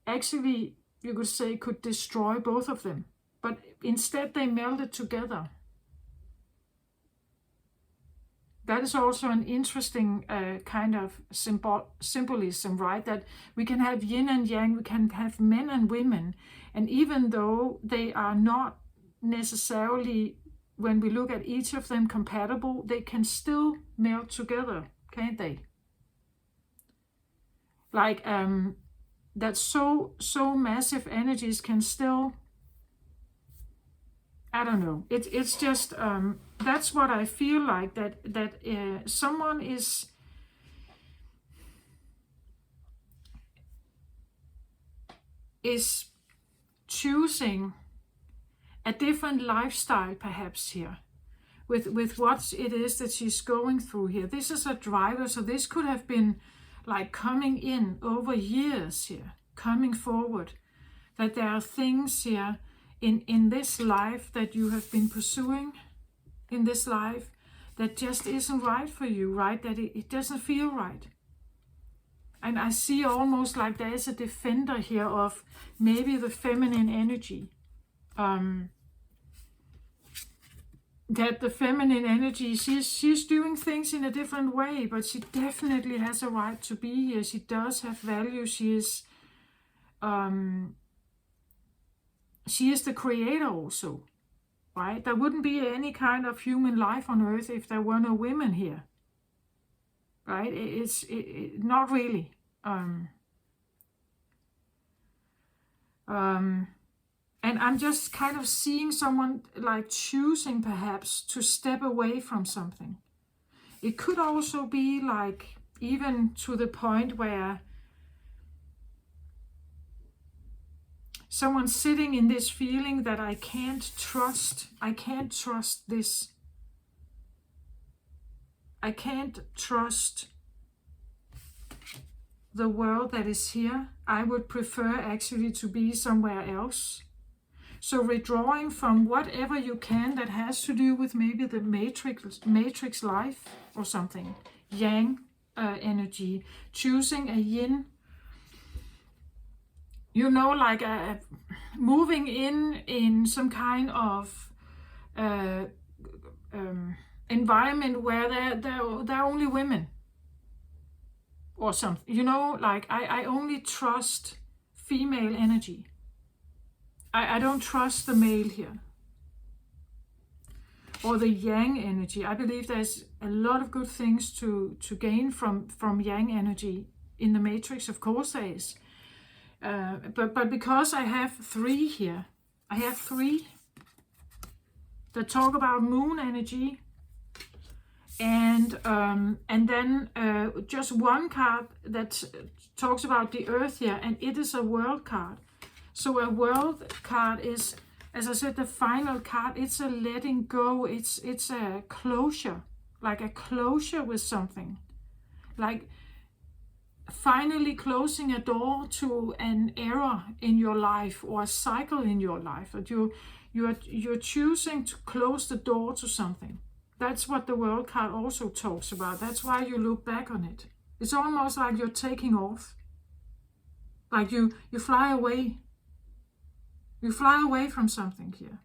actually, you could say, could destroy both of them. But instead they melded together. That is also an interesting kind of symbolism, right? That we can have yin and yang, we can have men and women. And even though they are not necessarily, when we look at each of them, compatible, they can still meld together, can't they? Like that so massive energies can still, I don't know. It's just that's what I feel like, that someone is choosing a different lifestyle perhaps here with what it is that she's going through here. This is a driver, so this could have been like coming in over years here, coming forward, that there are things here in this life that you have been pursuing in this life that just isn't right for you, right? That it doesn't feel right. And I see almost like there is a defender here of maybe the feminine energy. That the feminine energy, she's doing things in a different way, but she definitely has a right to be here. She does have value. She is the creator also, right? There wouldn't be any kind of human life on Earth if there were no women here, right? It's not really. And I'm just kind of seeing someone like choosing perhaps to step away from something. It could also be like even to the point where someone's sitting in this feeling that I can't trust this. I can't trust the world that is here. I would prefer actually to be somewhere else. So withdrawing from whatever you can that has to do with maybe the matrix life or something. Yang energy. Choosing a yin. You know, like moving in some kind of environment where there are only women. Or something. You know, like I only trust female energy. I don't trust the male here. Or the yang energy. I believe there's a lot of good things to gain from yang energy in the matrix. Of course there is. But because I have 3 here, I have 3. that talk about moon energy, and then just one card that talks about the earth here, and it is a world card. So a world card is, as I said, the final card. It's a letting go. It's a closure, like a closure with something, like finally closing a door to an era in your life or a cycle in your life, that you're choosing to close the door to something. That's what the world card also talks about. That's why you look back on it. It's almost like you're taking off, like you fly away. You fly away from something here.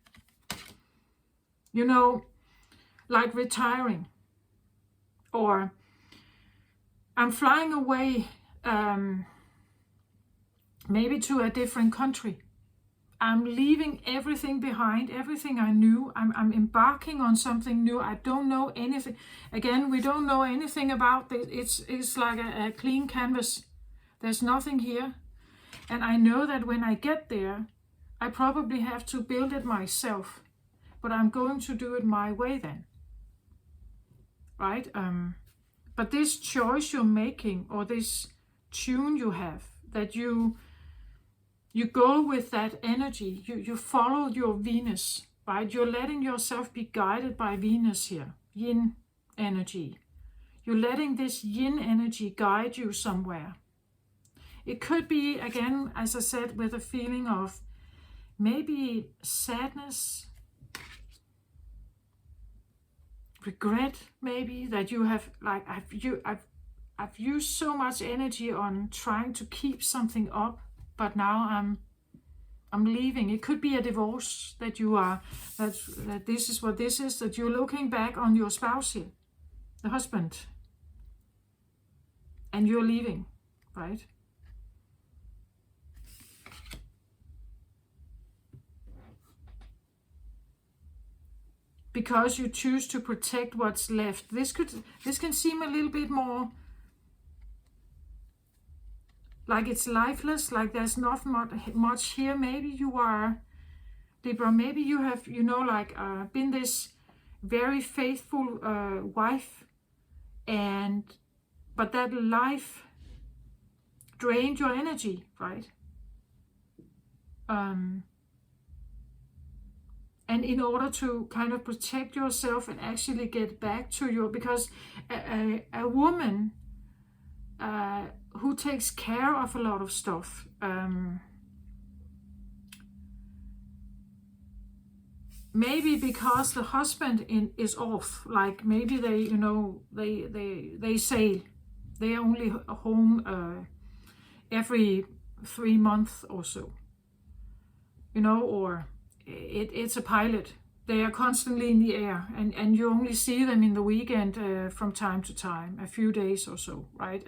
You know, like retiring, or I'm flying away, maybe to a different country. I'm leaving everything behind, everything I knew. I'm embarking on something new. I don't know anything. Again, we don't know anything about this. It's like a clean canvas. There's nothing here. And I know that when I get there, I probably have to build it myself. But I'm going to do it my way then. Right? But this choice you're making, or this tune you have, that you go with that energy, you follow your Venus, right? You're letting yourself be guided by Venus here, yin energy. You're letting this yin energy guide you somewhere. It could be, again, as I said, with a feeling of maybe sadness, regret, maybe, that you have, like, I've used so much energy on trying to keep something up, but now I'm leaving. It could be a divorce that you are, that this is what this is, that you're looking back on your spouse here, the husband, and you're leaving, right? Because you choose to protect what's left. This can seem a little bit more like it's lifeless, like there's not much here. Maybe you are, Libra, maybe you have, been this very faithful wife, but that life drained your energy, right? And in order to kind of protect yourself and actually get back to your, because a woman who takes care of a lot of stuff, maybe because the husband is off, like maybe they sail, they're only home every 3 months or so, or it's a pilot. They are constantly in the air, and you only see them in the weekend from time to time, a few days or so, right?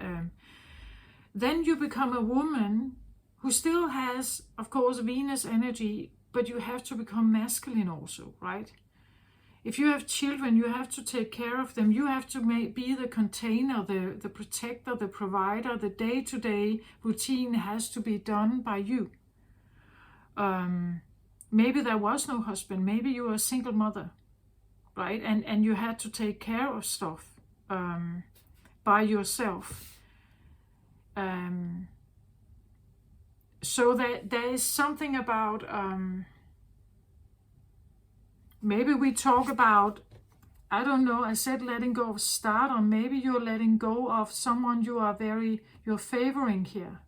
Then you become a woman who still has, of course, Venus energy, but you have to become masculine also, right? If you have children, you have to take care of them. You have to be the container, the protector, the provider. The day-to-day routine has to be done by you. Maybe there was no husband. Maybe you were a single mother, right? And you had to take care of stuff by yourself. So that there is something about, maybe we talk about, I don't know, I said letting go of start, or maybe you're letting go of someone you're favoring here.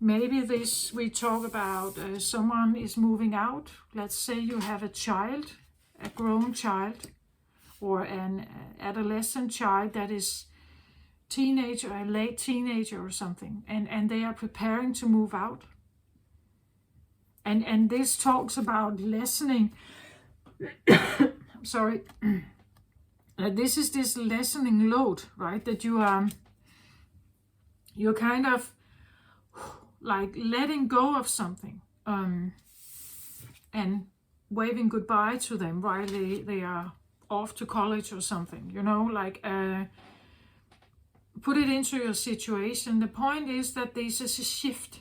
Maybe we talk about someone is moving out. Let's say you have a child, a grown child, or an adolescent child that is teenager, a late teenager or something, and they are preparing to move out. And this talks about lessening. Sorry. This is this lessening load, right? That you're kind of like letting go of something, and waving goodbye to them while they are off to college or something, put it into your situation. The point is that this is a shift,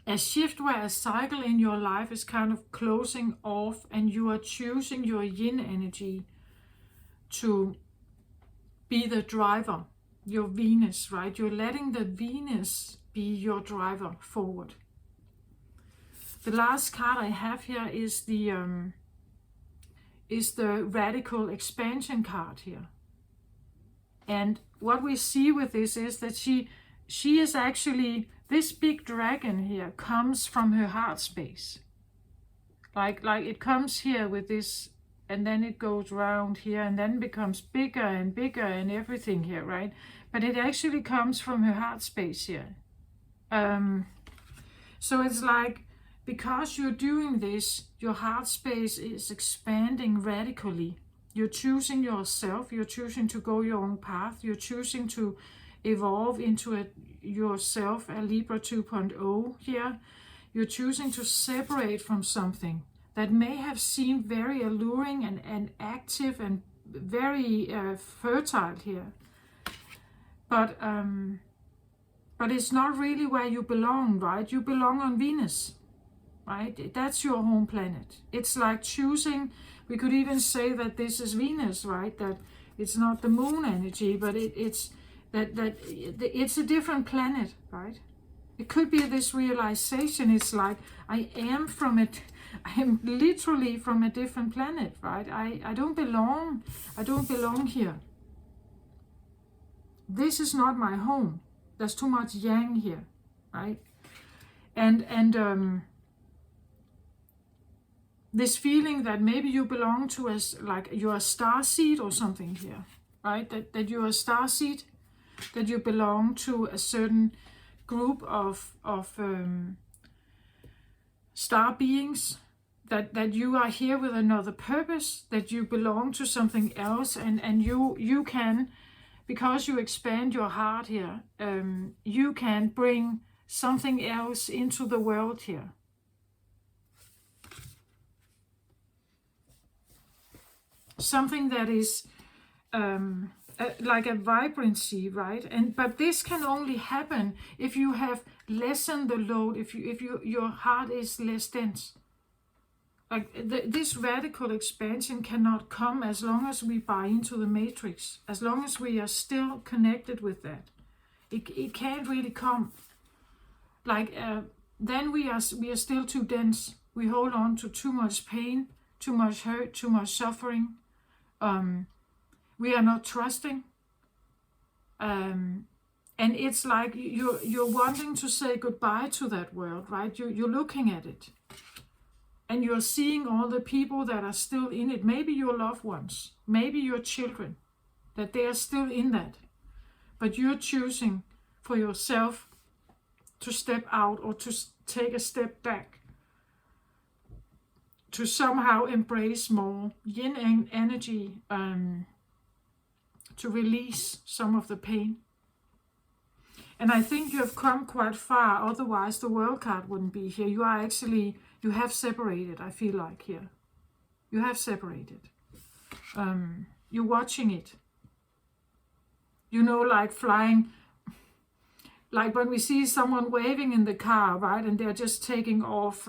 a shift where a cycle in your life is kind of closing off and you are choosing your yin energy to be the driver, your Venus, right? You're letting the Venus be your driver forward. The last card I have here is the radical expansion card here. And what we see with this is that she is actually, this big dragon here comes from her heart space. Like it comes here with this, and then it goes around here and then becomes bigger and everything here, right? But it actually comes from her heart space here. So it's like, because you're doing this, your heart space is expanding radically. You're choosing yourself, you're choosing to go your own path, you're choosing to evolve into yourself, a Libra 2.0 here. You're choosing to separate from something that may have seemed very alluring and active and very fertile here. But it's not really where you belong, right? You belong on Venus, right? That's your home planet. It's like choosing, we could even say that this is Venus, right? That it's not the moon energy, but it's a different planet, right? It could be this realization. It's like, I am literally from a different planet, right? I don't belong here. This is not my home. There's too much yang here, right? And this feeling that maybe you belong to like you're a starseed or something here, right? That you're a starseed, that you belong to a certain group of star beings, that you are here with another purpose, that you belong to something else, and you can, because you expand your heart here, you can bring something else into the world here. Something that is like a vibrancy, right? But this can only happen if you have lessened the load, if your heart is less dense. Like this radical expansion cannot come as long as we buy into the matrix, as long as we are still connected with that. It can't really come. Like then we are still too dense. We hold on to too much pain, too much hurt, too much suffering. We are not trusting. And it's like you're wanting to say goodbye to that world, right? You're looking at it. And you're seeing all the people that are still in it. Maybe your loved ones, maybe your children, that they are still in that. But you're choosing for yourself to step out or to take a step back. To somehow embrace more yin energy, to release some of the pain. And I think you have come quite far, otherwise the World card wouldn't be here. You have separated, I feel like here. You have separated. You're watching it. You know, like flying, like when we see someone waving in the car, right? And they're just taking off,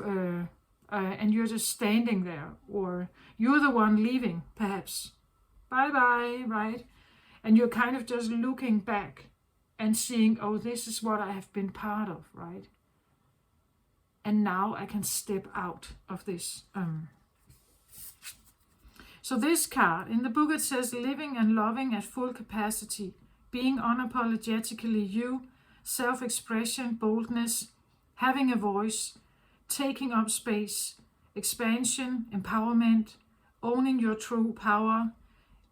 and you're just standing there. Or you're the one leaving, perhaps. Bye-bye, right? And you're kind of just looking back and seeing, oh, this is what I have been part of, right? And now I can step out of this. So this card, in the book it says, living and loving at full capacity, being unapologetically you, self-expression, boldness, having a voice, taking up space, expansion, empowerment, owning your true power,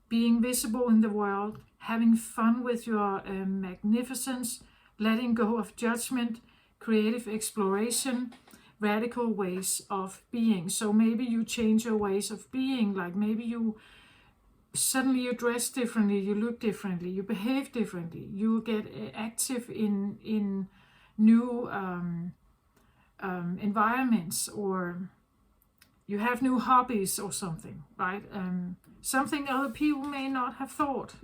being visible in the world, having fun with your magnificence, letting go of judgment, creative exploration, radical ways of being. So maybe you change your ways of being, like maybe you dress differently, you look differently, you behave differently, you get active in new environments, or you have new hobbies or something, right? Something other people may not have thought,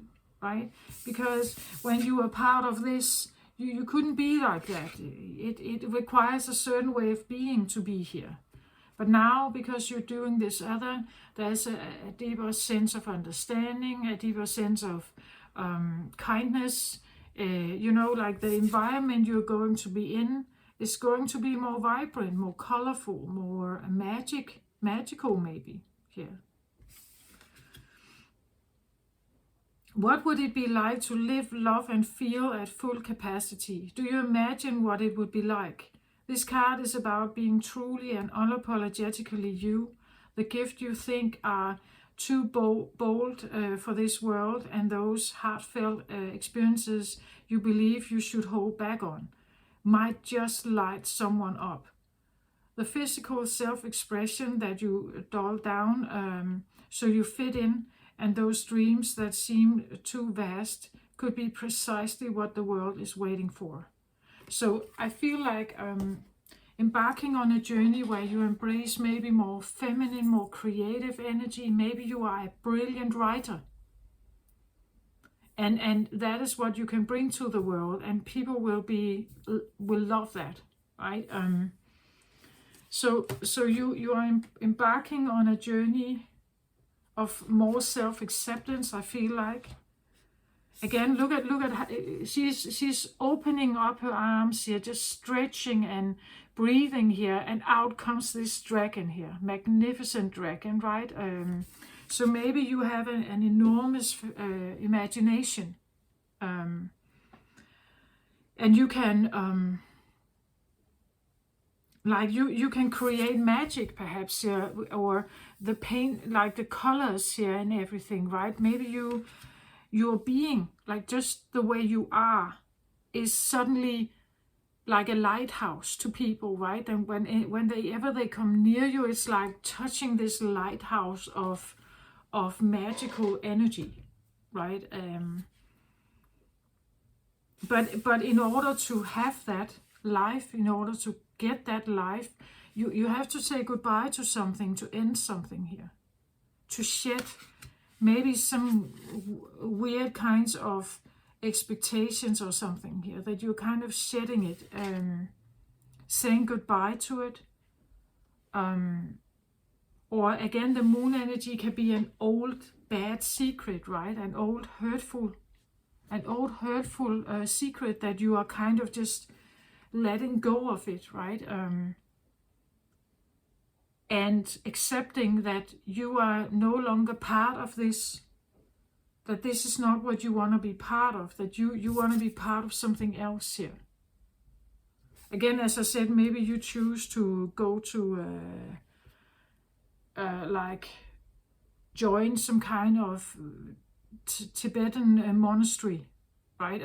right? Because when you are part of this, You couldn't be like that. It requires a certain way of being to be here. But now, because you're doing this other, there's a deeper sense of understanding, a deeper sense of kindness. Like the environment you're going to be in is going to be more vibrant, more colorful, more magical maybe here. What would it be like to live, love, and feel at full capacity? Do you imagine what it would be like? This card is about being truly and unapologetically you, the gift you think are too bold for this world, and those heartfelt experiences you believe you should hold back on might just light someone up. The physical self-expression that you dull down so you fit in, and those dreams that seem too vast could be precisely what the world is waiting for. So I feel like embarking on a journey where you embrace maybe more feminine, more creative energy. Maybe you are a brilliant writer. And that is what you can bring to the world, and people will love that, right? So you are embarking on a journey of more self-acceptance, I feel like. Again, look at how she's opening up her arms here, just stretching and breathing here, and out comes this dragon here, magnificent dragon, right? So maybe you have an enormous imagination, and you can you can create magic perhaps here, or the paint, like the colors here and everything, right? Maybe your being, like just the way you are, is suddenly like a lighthouse to people, right? And whenever they come near you, it's like touching this lighthouse of magical energy, right? But in order to have that life, in order to get that life, you have to say goodbye to something, to end something here, to shed maybe some weird kinds of expectations or something here, that you're kind of shedding it, saying goodbye to it. Or again, the moon energy can be an old bad secret, right? An old hurtful secret that you are kind of just letting go of it, right? And accepting that you are no longer part of this, that this is not what you want to be part of, that you want to be part of something else here. Again, as I said, maybe you choose to go to like join some kind of Tibetan monastery, right?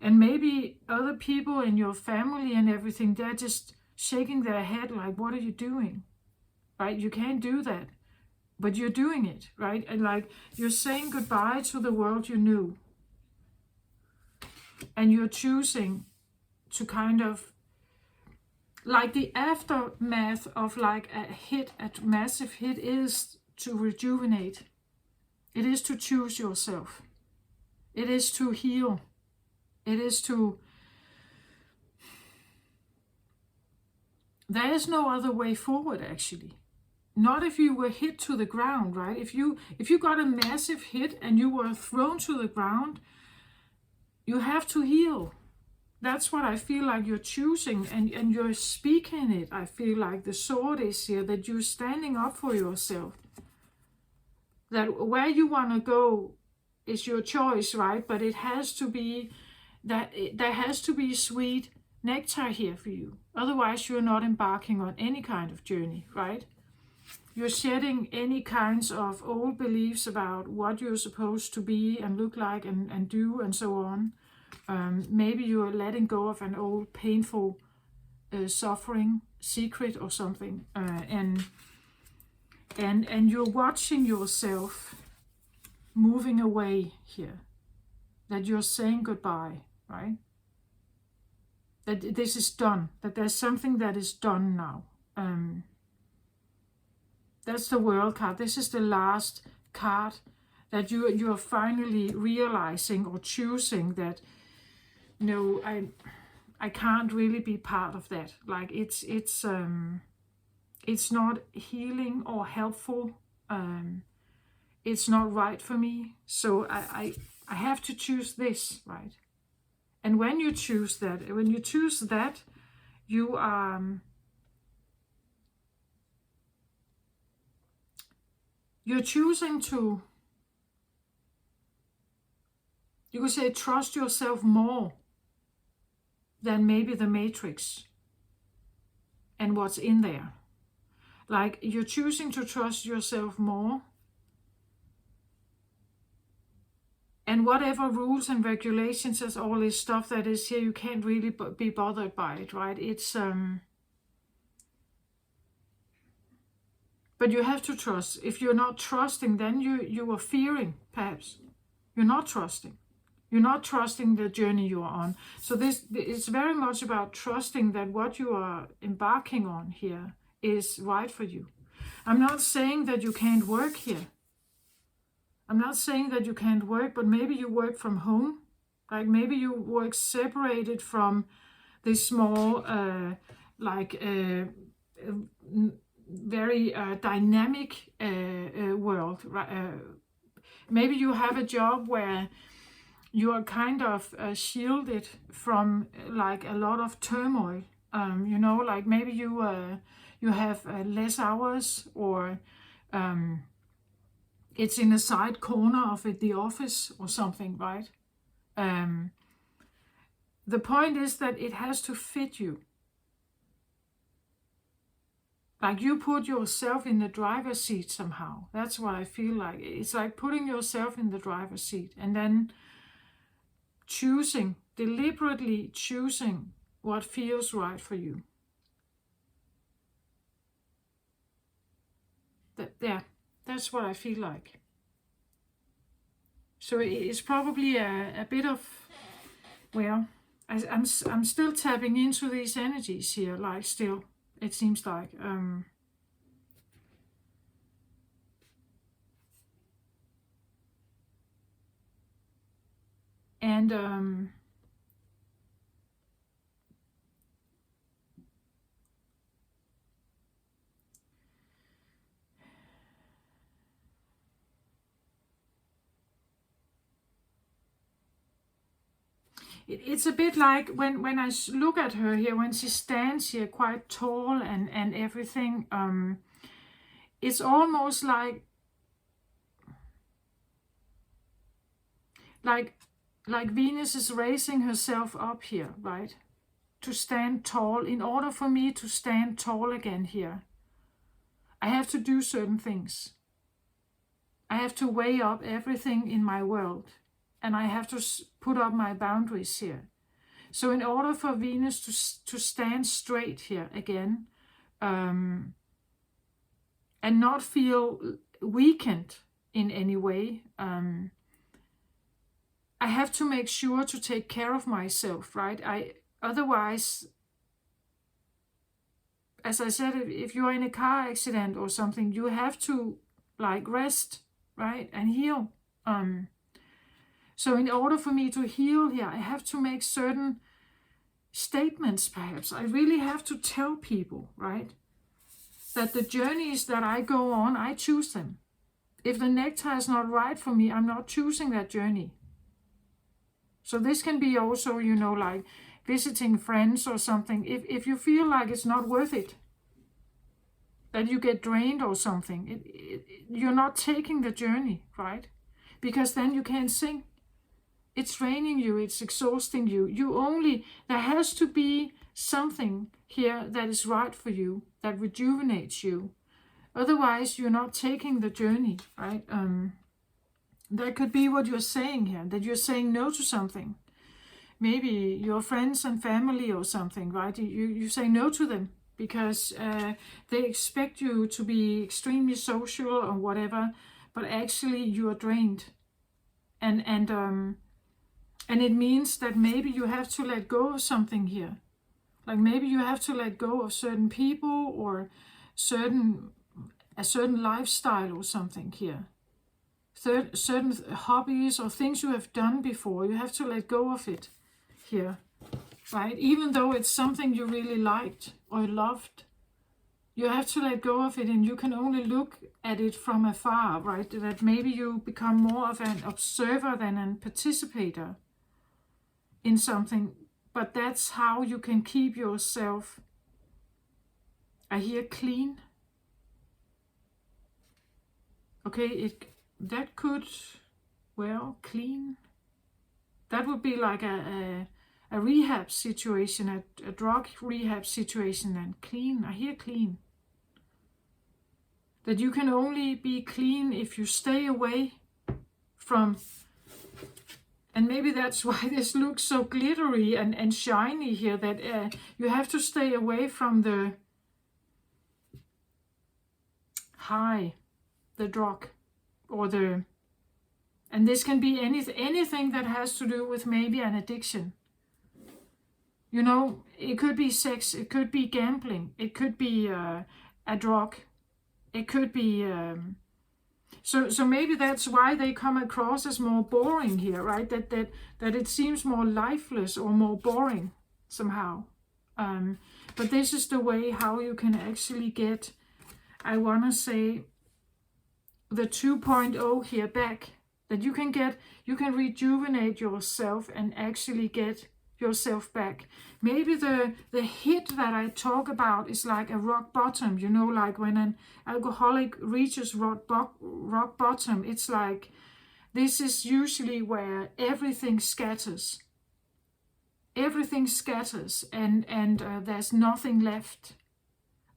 And maybe other people in your family and everything, they're just shaking their head like, what are you doing? Right? You can't do that. But you're doing it, right? And like you're saying goodbye to the world you knew. And you're choosing to kind of, like the aftermath of like a massive hit is to rejuvenate. It is to choose yourself. It is to heal. It is to... There is no other way forward, actually. Not if you were hit to the ground, right? If you got a massive hit and you were thrown to the ground, you have to heal. That's what I feel like you're choosing, and you're speaking it. I feel like the sword is here, that you're standing up for yourself. That where you want to go is your choice, right? But it has to be that there has to be sweet nectar here for you. Otherwise, you're not embarking on any kind of journey, right? You're shedding any kinds of old beliefs about what you're supposed to be and look like and do and so on. Maybe you're letting go of an old painful suffering secret or something, and you're watching yourself moving away here. That you're saying goodbye, right? That this is done. That there's something that is done now. That's the World card. This is the last card, that you are finally realizing or choosing that no, I can't really be part of that. Like it's not healing or helpful. It's not right for me. So I have to choose this, right? And when you choose that, you you're choosing to, you could say, trust yourself more than maybe the matrix and what's in there. Like you're choosing to trust yourself more, and whatever rules and regulations and all this stuff that is here, you can't really be bothered by it, right? It's but you have to trust. If you're not trusting, then you are fearing, perhaps. You're not trusting. You're not trusting the journey you are on. So this is very much about trusting that what you are embarking on here is right for you. I'm not saying that you can't work here. I'm not saying that you can't work, but maybe you work from home. Like maybe you work separated from this small, very dynamic world. Maybe you have a job where you are kind of shielded from like a lot of turmoil. Like maybe you have less hours, or it's in a side corner of the office or something, right? The point is that it has to fit you. Like you put yourself in the driver's seat somehow. That's what I feel like. It's like putting yourself in the driver's seat and then deliberately choosing what feels right for you. That's what I feel like. So it's probably a bit of, well, I'm still tapping into these energies here, like still, it seems like. It's a bit like when I look at her here, when she stands here quite tall and everything, it's almost like Venus is raising herself up here, right? To stand tall. In order for me to stand tall again here, I have to do certain things. I have to weigh up everything in my world, and I have to put up my boundaries here. So in order for Venus to stand straight here again, and not feel weakened in any way, I have to make sure to take care of myself, right? Otherwise, as I said, if you're in a car accident or something, you have to like rest, right, and heal. So in order for me to heal here, I have to make certain statements, perhaps. I really have to tell people, right, that the journeys that I go on, I choose them. If the nectar is not right for me, I'm not choosing that journey. So this can be also, like visiting friends or something. If you feel like it's not worth it, that you get drained or something, you're not taking the journey, right? Because then you can't sing. It's draining you, it's exhausting you. There has to be something here that is right for you, that rejuvenates you. Otherwise, you're not taking the journey, right? That could be what you're saying here, that you're saying no to something. Maybe your friends and family or something, right? You say no to them because they expect you to be extremely social or whatever, but actually you are drained. And it means that maybe you have to let go of something here. Like maybe you have to let go of certain people or a certain lifestyle or something here. Certain hobbies or things you have done before, you have to let go of it here, right? Even though it's something you really liked or loved, you have to let go of it, and you can only look at it from afar, right? That maybe you become more of an observer than a participator in something, but that's how you can keep yourself, I hear, clean. Okay, that could, well, clean. That would be like a rehab situation, a drug rehab situation, and clean. I hear clean. That you can only be clean if you stay away from, and maybe that's why this looks so glittery and shiny here, that you have to stay away from the high, the drug, or the, and this can be anything that has to do with maybe an addiction. You know, it could be sex, it could be gambling, it could be a drug, it could be so maybe that's why they come across as more boring here, right? That it seems more lifeless or more boring somehow. But this is the way how you can actually get, I want to say, the 2.0 here back. That you can rejuvenate yourself and actually get yourself back. Maybe the hit that I talk about is like a rock bottom, you know, like when an alcoholic reaches rock bottom, it's like, this is usually where everything scatters. Everything scatters, and there's nothing left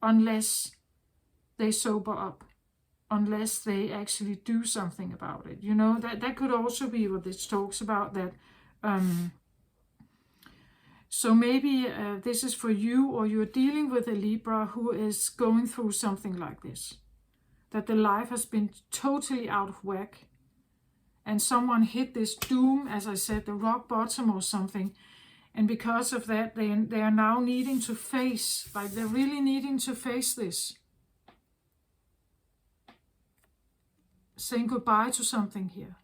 unless they sober up, unless they actually do something about it. You know, that could also be what this talks about, that so maybe this is for you, or you're dealing with a Libra who is going through something like this. That the life has been totally out of whack. And someone hit this doom, as I said, the rock bottom or something. And because of that, they are now needing to face, like they're really needing to face this. Saying goodbye to something here.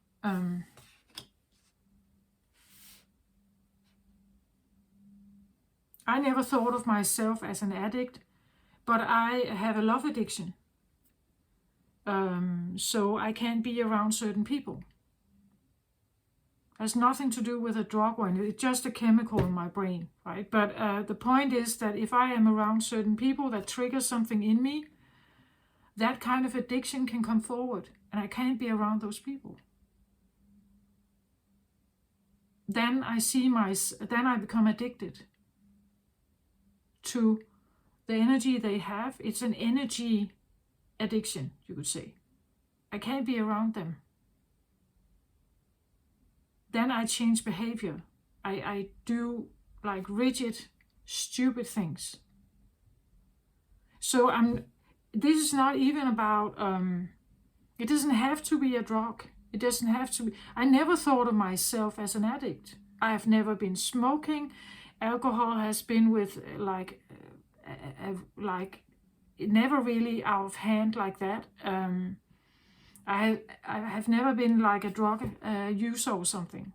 I never thought of myself as an addict, but I have a love addiction. So I can't be around certain people. It has nothing to do with a drug or anything. It's just a chemical in my brain, right? But the point is that if I am around certain people that trigger something in me, that kind of addiction can come forward, and I can't be around those people. Then I become addicted to the energy they have. It's an energy addiction, you could say. I can't be around them. Then I change behavior. I do like rigid, stupid things. So this is not even about, it doesn't have to be a drug. It doesn't have to be. I never thought of myself as an addict. I have never been smoking. Alcohol has been with like never really out of hand like that. I have never been like a drug user or something.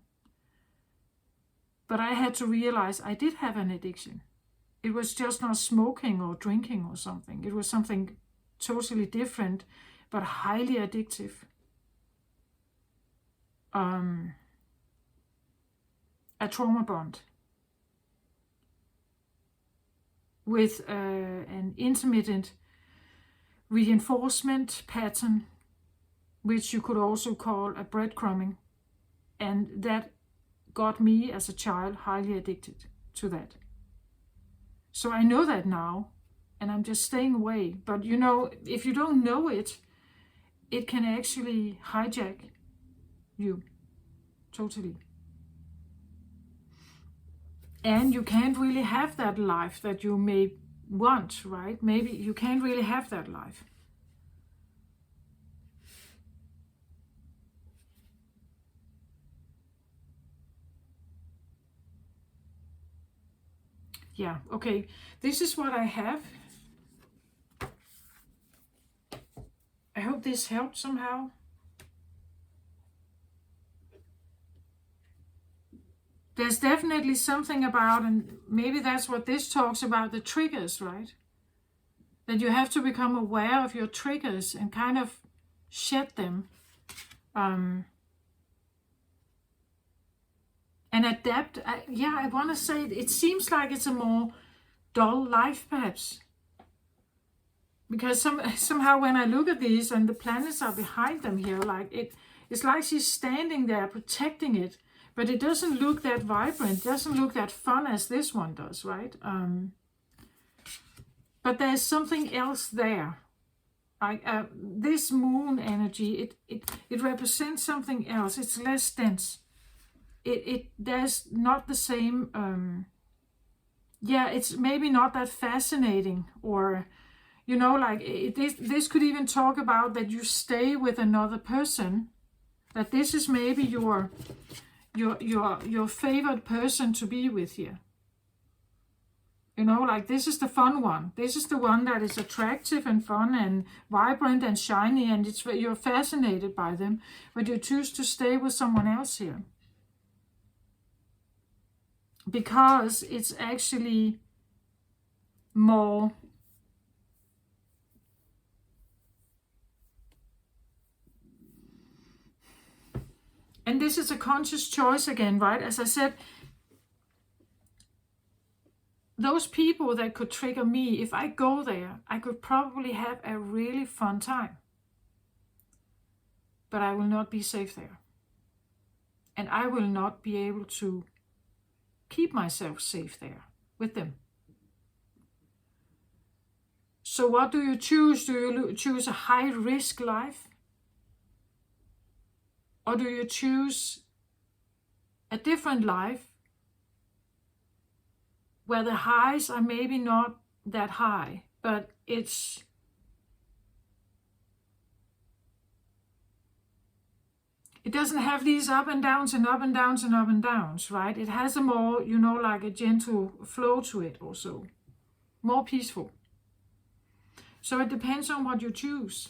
But I had to realize I did have an addiction. It was just not smoking or drinking or something. It was something totally different, but highly addictive. A trauma bond with an intermittent reinforcement pattern, which you could also call a breadcrumbing. And that got me as a child highly addicted to that. So I know that now, and I'm just staying away. But you know, if you don't know it, it can actually hijack you totally. And you can't really have that life that you may want, right? Maybe you can't really have that life. Yeah, okay. This is what I have. I hope this helped somehow. there's definitely something about, and maybe that's what this talks about, the triggers, right? That you have to become aware of your triggers and kind of shed them. And adapt. I want to say it seems like it's a more dull life, perhaps. Because somehow when I look at these and the planets are behind them here, like it's like she's standing there protecting it, but it doesn't look that vibrant, doesn't look that fun as this one does, right? But there's something else there. This moon energy, it represents something else. It's less dense. There's not the same. It's maybe not that fascinating, or like this could even talk about that you stay with another person. That this is maybe your favorite person to be with here. Like this is the fun one. This is the one that is attractive and fun and vibrant and shiny, and you're fascinated by them, but you choose to stay with someone else here. Because it's actually more and this is a conscious choice again, right? As I said, those people that could trigger me, if I go there, I could probably have a really fun time. But I will not be safe there. And I will not be able to keep myself safe there with them. So what do you choose? Do you choose a high-risk life? Or do you choose a different life where the highs are maybe not that high, but it doesn't have these up and downs and up and downs and up and downs, right? It has a more, like a gentle flow to it also. More peaceful. So it depends on what you choose.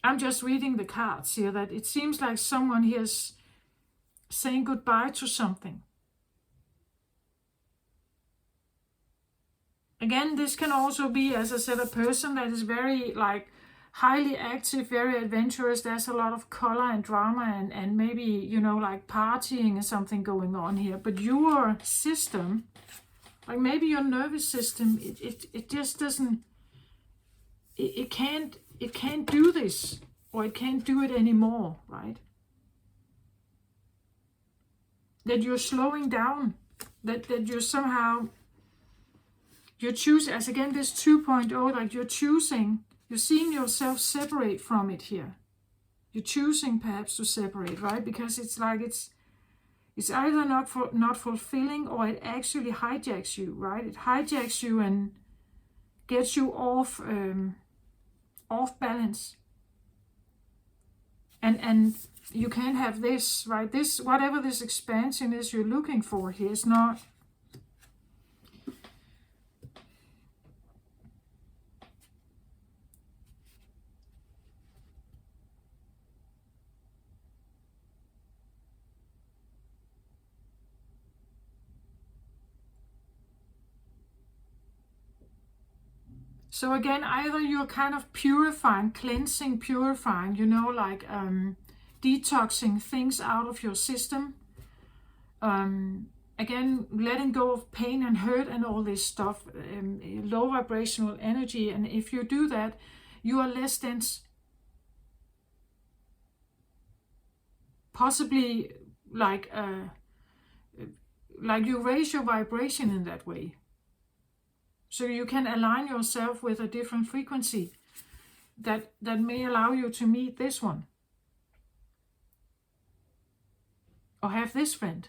I'm just reading the cards here, that it seems like someone here is saying goodbye to something. Again, this can also be, as I said, a person that is very highly active, very adventurous. There's a lot of color and drama and maybe, like partying or something going on here. But your system, like maybe your nervous system, it just doesn't, it can't do this, or it can't do it anymore, right? That you're slowing down, that you're somehow, you choose, as again this 2.0, like you're seeing yourself separate from it here. You're choosing perhaps to separate, right? Because it's like it's either not fulfilling, or it actually hijacks you, right? It hijacks you and gets you off balance. And you can't have this, right? This, whatever this expansion is you're looking for here, is not. So again, either you're kind of purifying, cleansing, purifying, detoxing things out of your system. Again, letting go of pain and hurt and all this stuff, low vibrational energy. And if you do that, you are less dense. Possibly like you raise your vibration in that way. So you can align yourself with a different frequency that may allow you to meet this one. Or have this friend.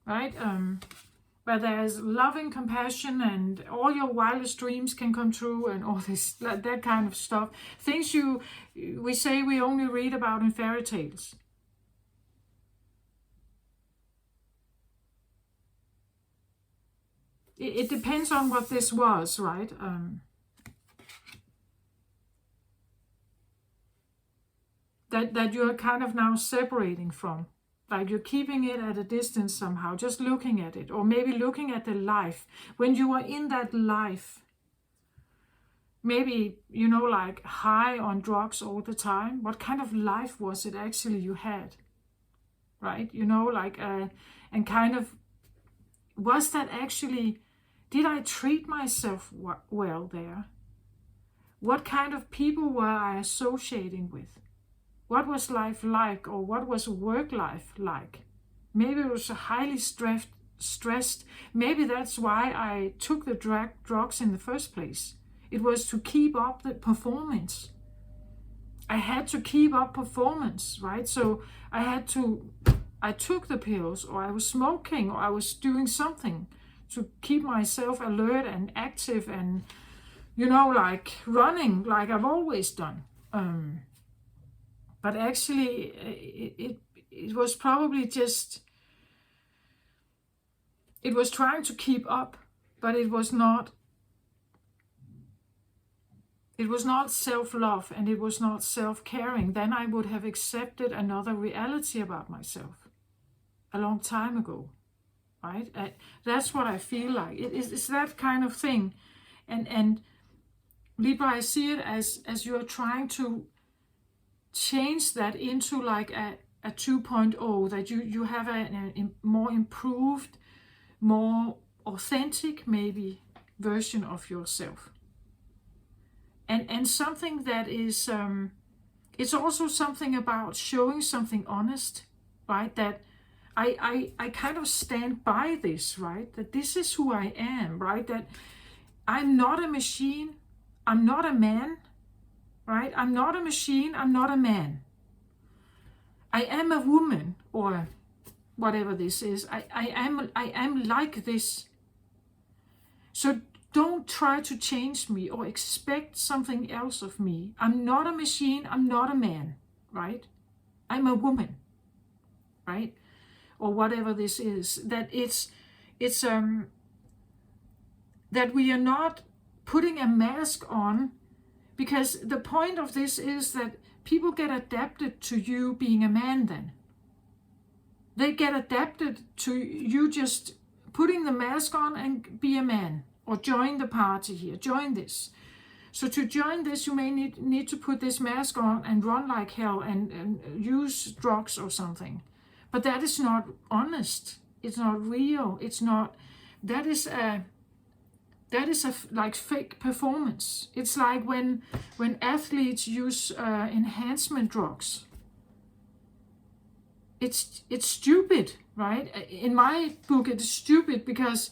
Right? Where there's loving compassion and all your wildest dreams can come true and all this, that kind of stuff. Things we say we only read about in fairy tales. It depends on what this was, right? that you're kind of now separating from. Like you're keeping it at a distance somehow, just looking at it, or maybe looking at the life. When you were in that life, maybe, you know, like high on drugs all the time, what kind of life was it actually you had? Right? You know, like, and kind of, was that actually, did I treat myself well there? What kind of people were I associating with? What was life like, or what was work life like? Maybe it was highly stressed. Maybe that's why I took the drugs in the first place. It was to keep up the performance. I had to keep up performance, right? So I took the pills, or I was smoking, or I was doing something to keep myself alert and active and, you know, like running like I've always done. But actually, it was probably just, it was trying to keep up, but it was not self-love, and it was not self-caring. Then I would have accepted another reality about myself a long time ago, right? That's what I feel like. It's that kind of thing. And Libra, I see it as you're trying to change that into like a 2.0, that you have a more improved, more authentic maybe version of yourself, and something that is it's also something about showing something honest, right? That I kind of stand by this, right? That this is who I am, right? That I'm not a machine, I'm not a man, right? I'm not a machine, I'm not a man. I am a woman, or whatever this is. I am like this. So don't try to change me or expect something else of me. I'm not a machine, I'm not a man, right? I'm a woman, right? Or whatever this is. That it's that we are not putting a mask on. Because the point of this is that people get adapted to you being a man then. They get adapted to you just putting the mask on and be a man. Or join the party here, join this. So to join this, you may need to put this mask on and run like hell and use drugs or something. But that is not honest. It's not real. It's not, that is a like fake performance. It's like when athletes use enhancement drugs. It's stupid, right? In my book, it's stupid because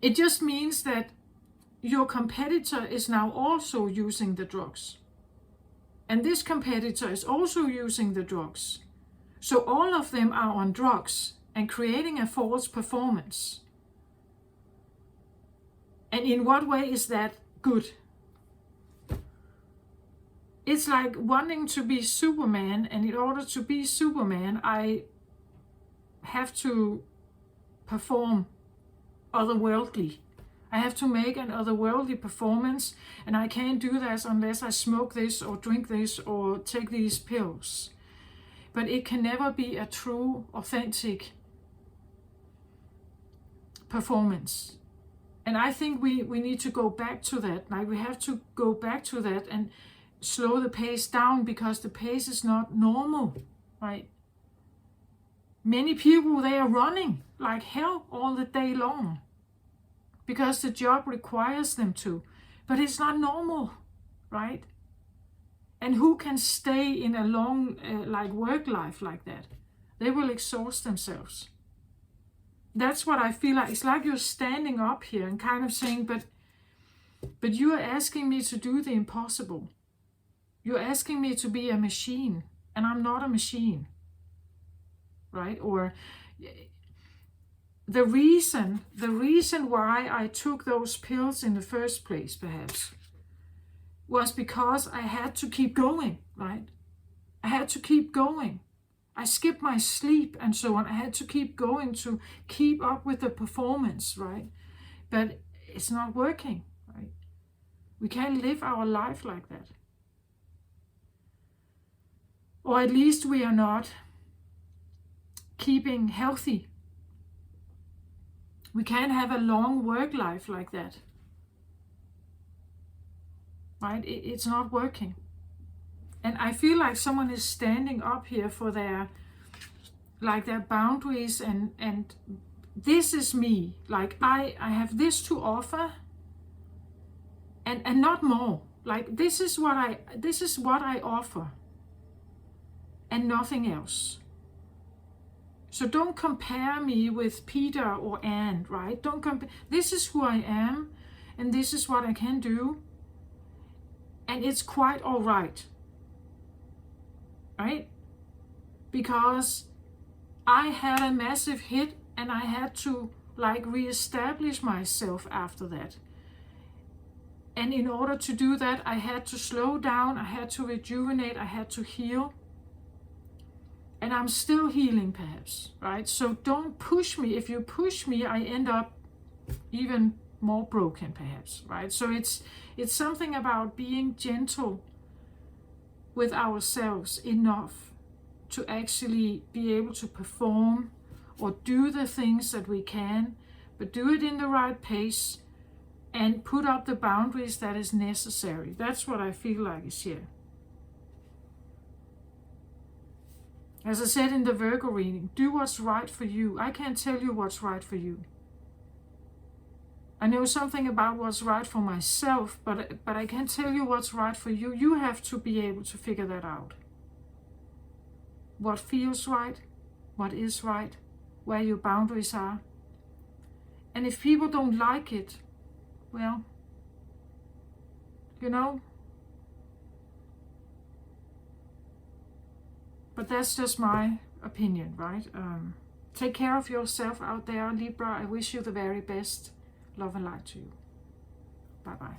it just means that your competitor is now also using the drugs. And this competitor is also using the drugs. So all of them are on drugs and creating a false performance. And in what way is that good? It's like wanting to be Superman, and in order to be Superman, I have to perform otherworldly. I have to make an otherworldly performance, and I can't do that unless I smoke this or drink this or take these pills. But it can never be a true, authentic performance. And I think we need to go back to that. Like we have to go back to that and slow the pace down, because the pace is not normal, right? Many people, they are running like hell all the day long because the job requires them to. But it's not normal, right? And who can stay in a long like work life like that? They will exhaust themselves. That's what I feel like. It's like you're standing up here and kind of saying, but you are asking me to do the impossible. You're asking me to be a machine, and I'm not a machine, right? Or the reason why I took those pills in the first place, perhaps, was because I had to keep going, right? I had to keep going. I skipped my sleep and so on. I had to keep going to keep up with the performance, right? But it's not working, right? We can't live our life like that. or at least we are not keeping healthy. We can't have a long work life like that, right? It's not working. And I feel like someone is standing up here for their boundaries, and this is me. Like I have this to offer, and not more. Like this is what I offer, and nothing else. So don't compare me with Peter or Anne, right? Don't compare. This is who I am, and this is what I can do, and it's quite all right, right? Because I had a massive hit, and I had to like reestablish myself after that. And in order to do that, I had to slow down, I had to rejuvenate, I had to heal. And I'm still healing perhaps, right? So don't push me. If you push me, I end up even more broken perhaps, right? So it's something about being gentle with ourselves enough to actually be able to perform or do the things that we can, but do it in the right pace and put up the boundaries that is necessary. That's what I feel like is here. As I said in the Virgo reading, do what's right for you. I can't tell you what's right for you. I know something about what's right for myself, but I can't tell you what's right for you. You have to be able to figure that out. What feels right, what is right, where your boundaries are. And if people don't like it, well, you know, but that's just my opinion, right? Take care of yourself out there, Libra. I wish you the very best. Love and light to you. Bye-bye.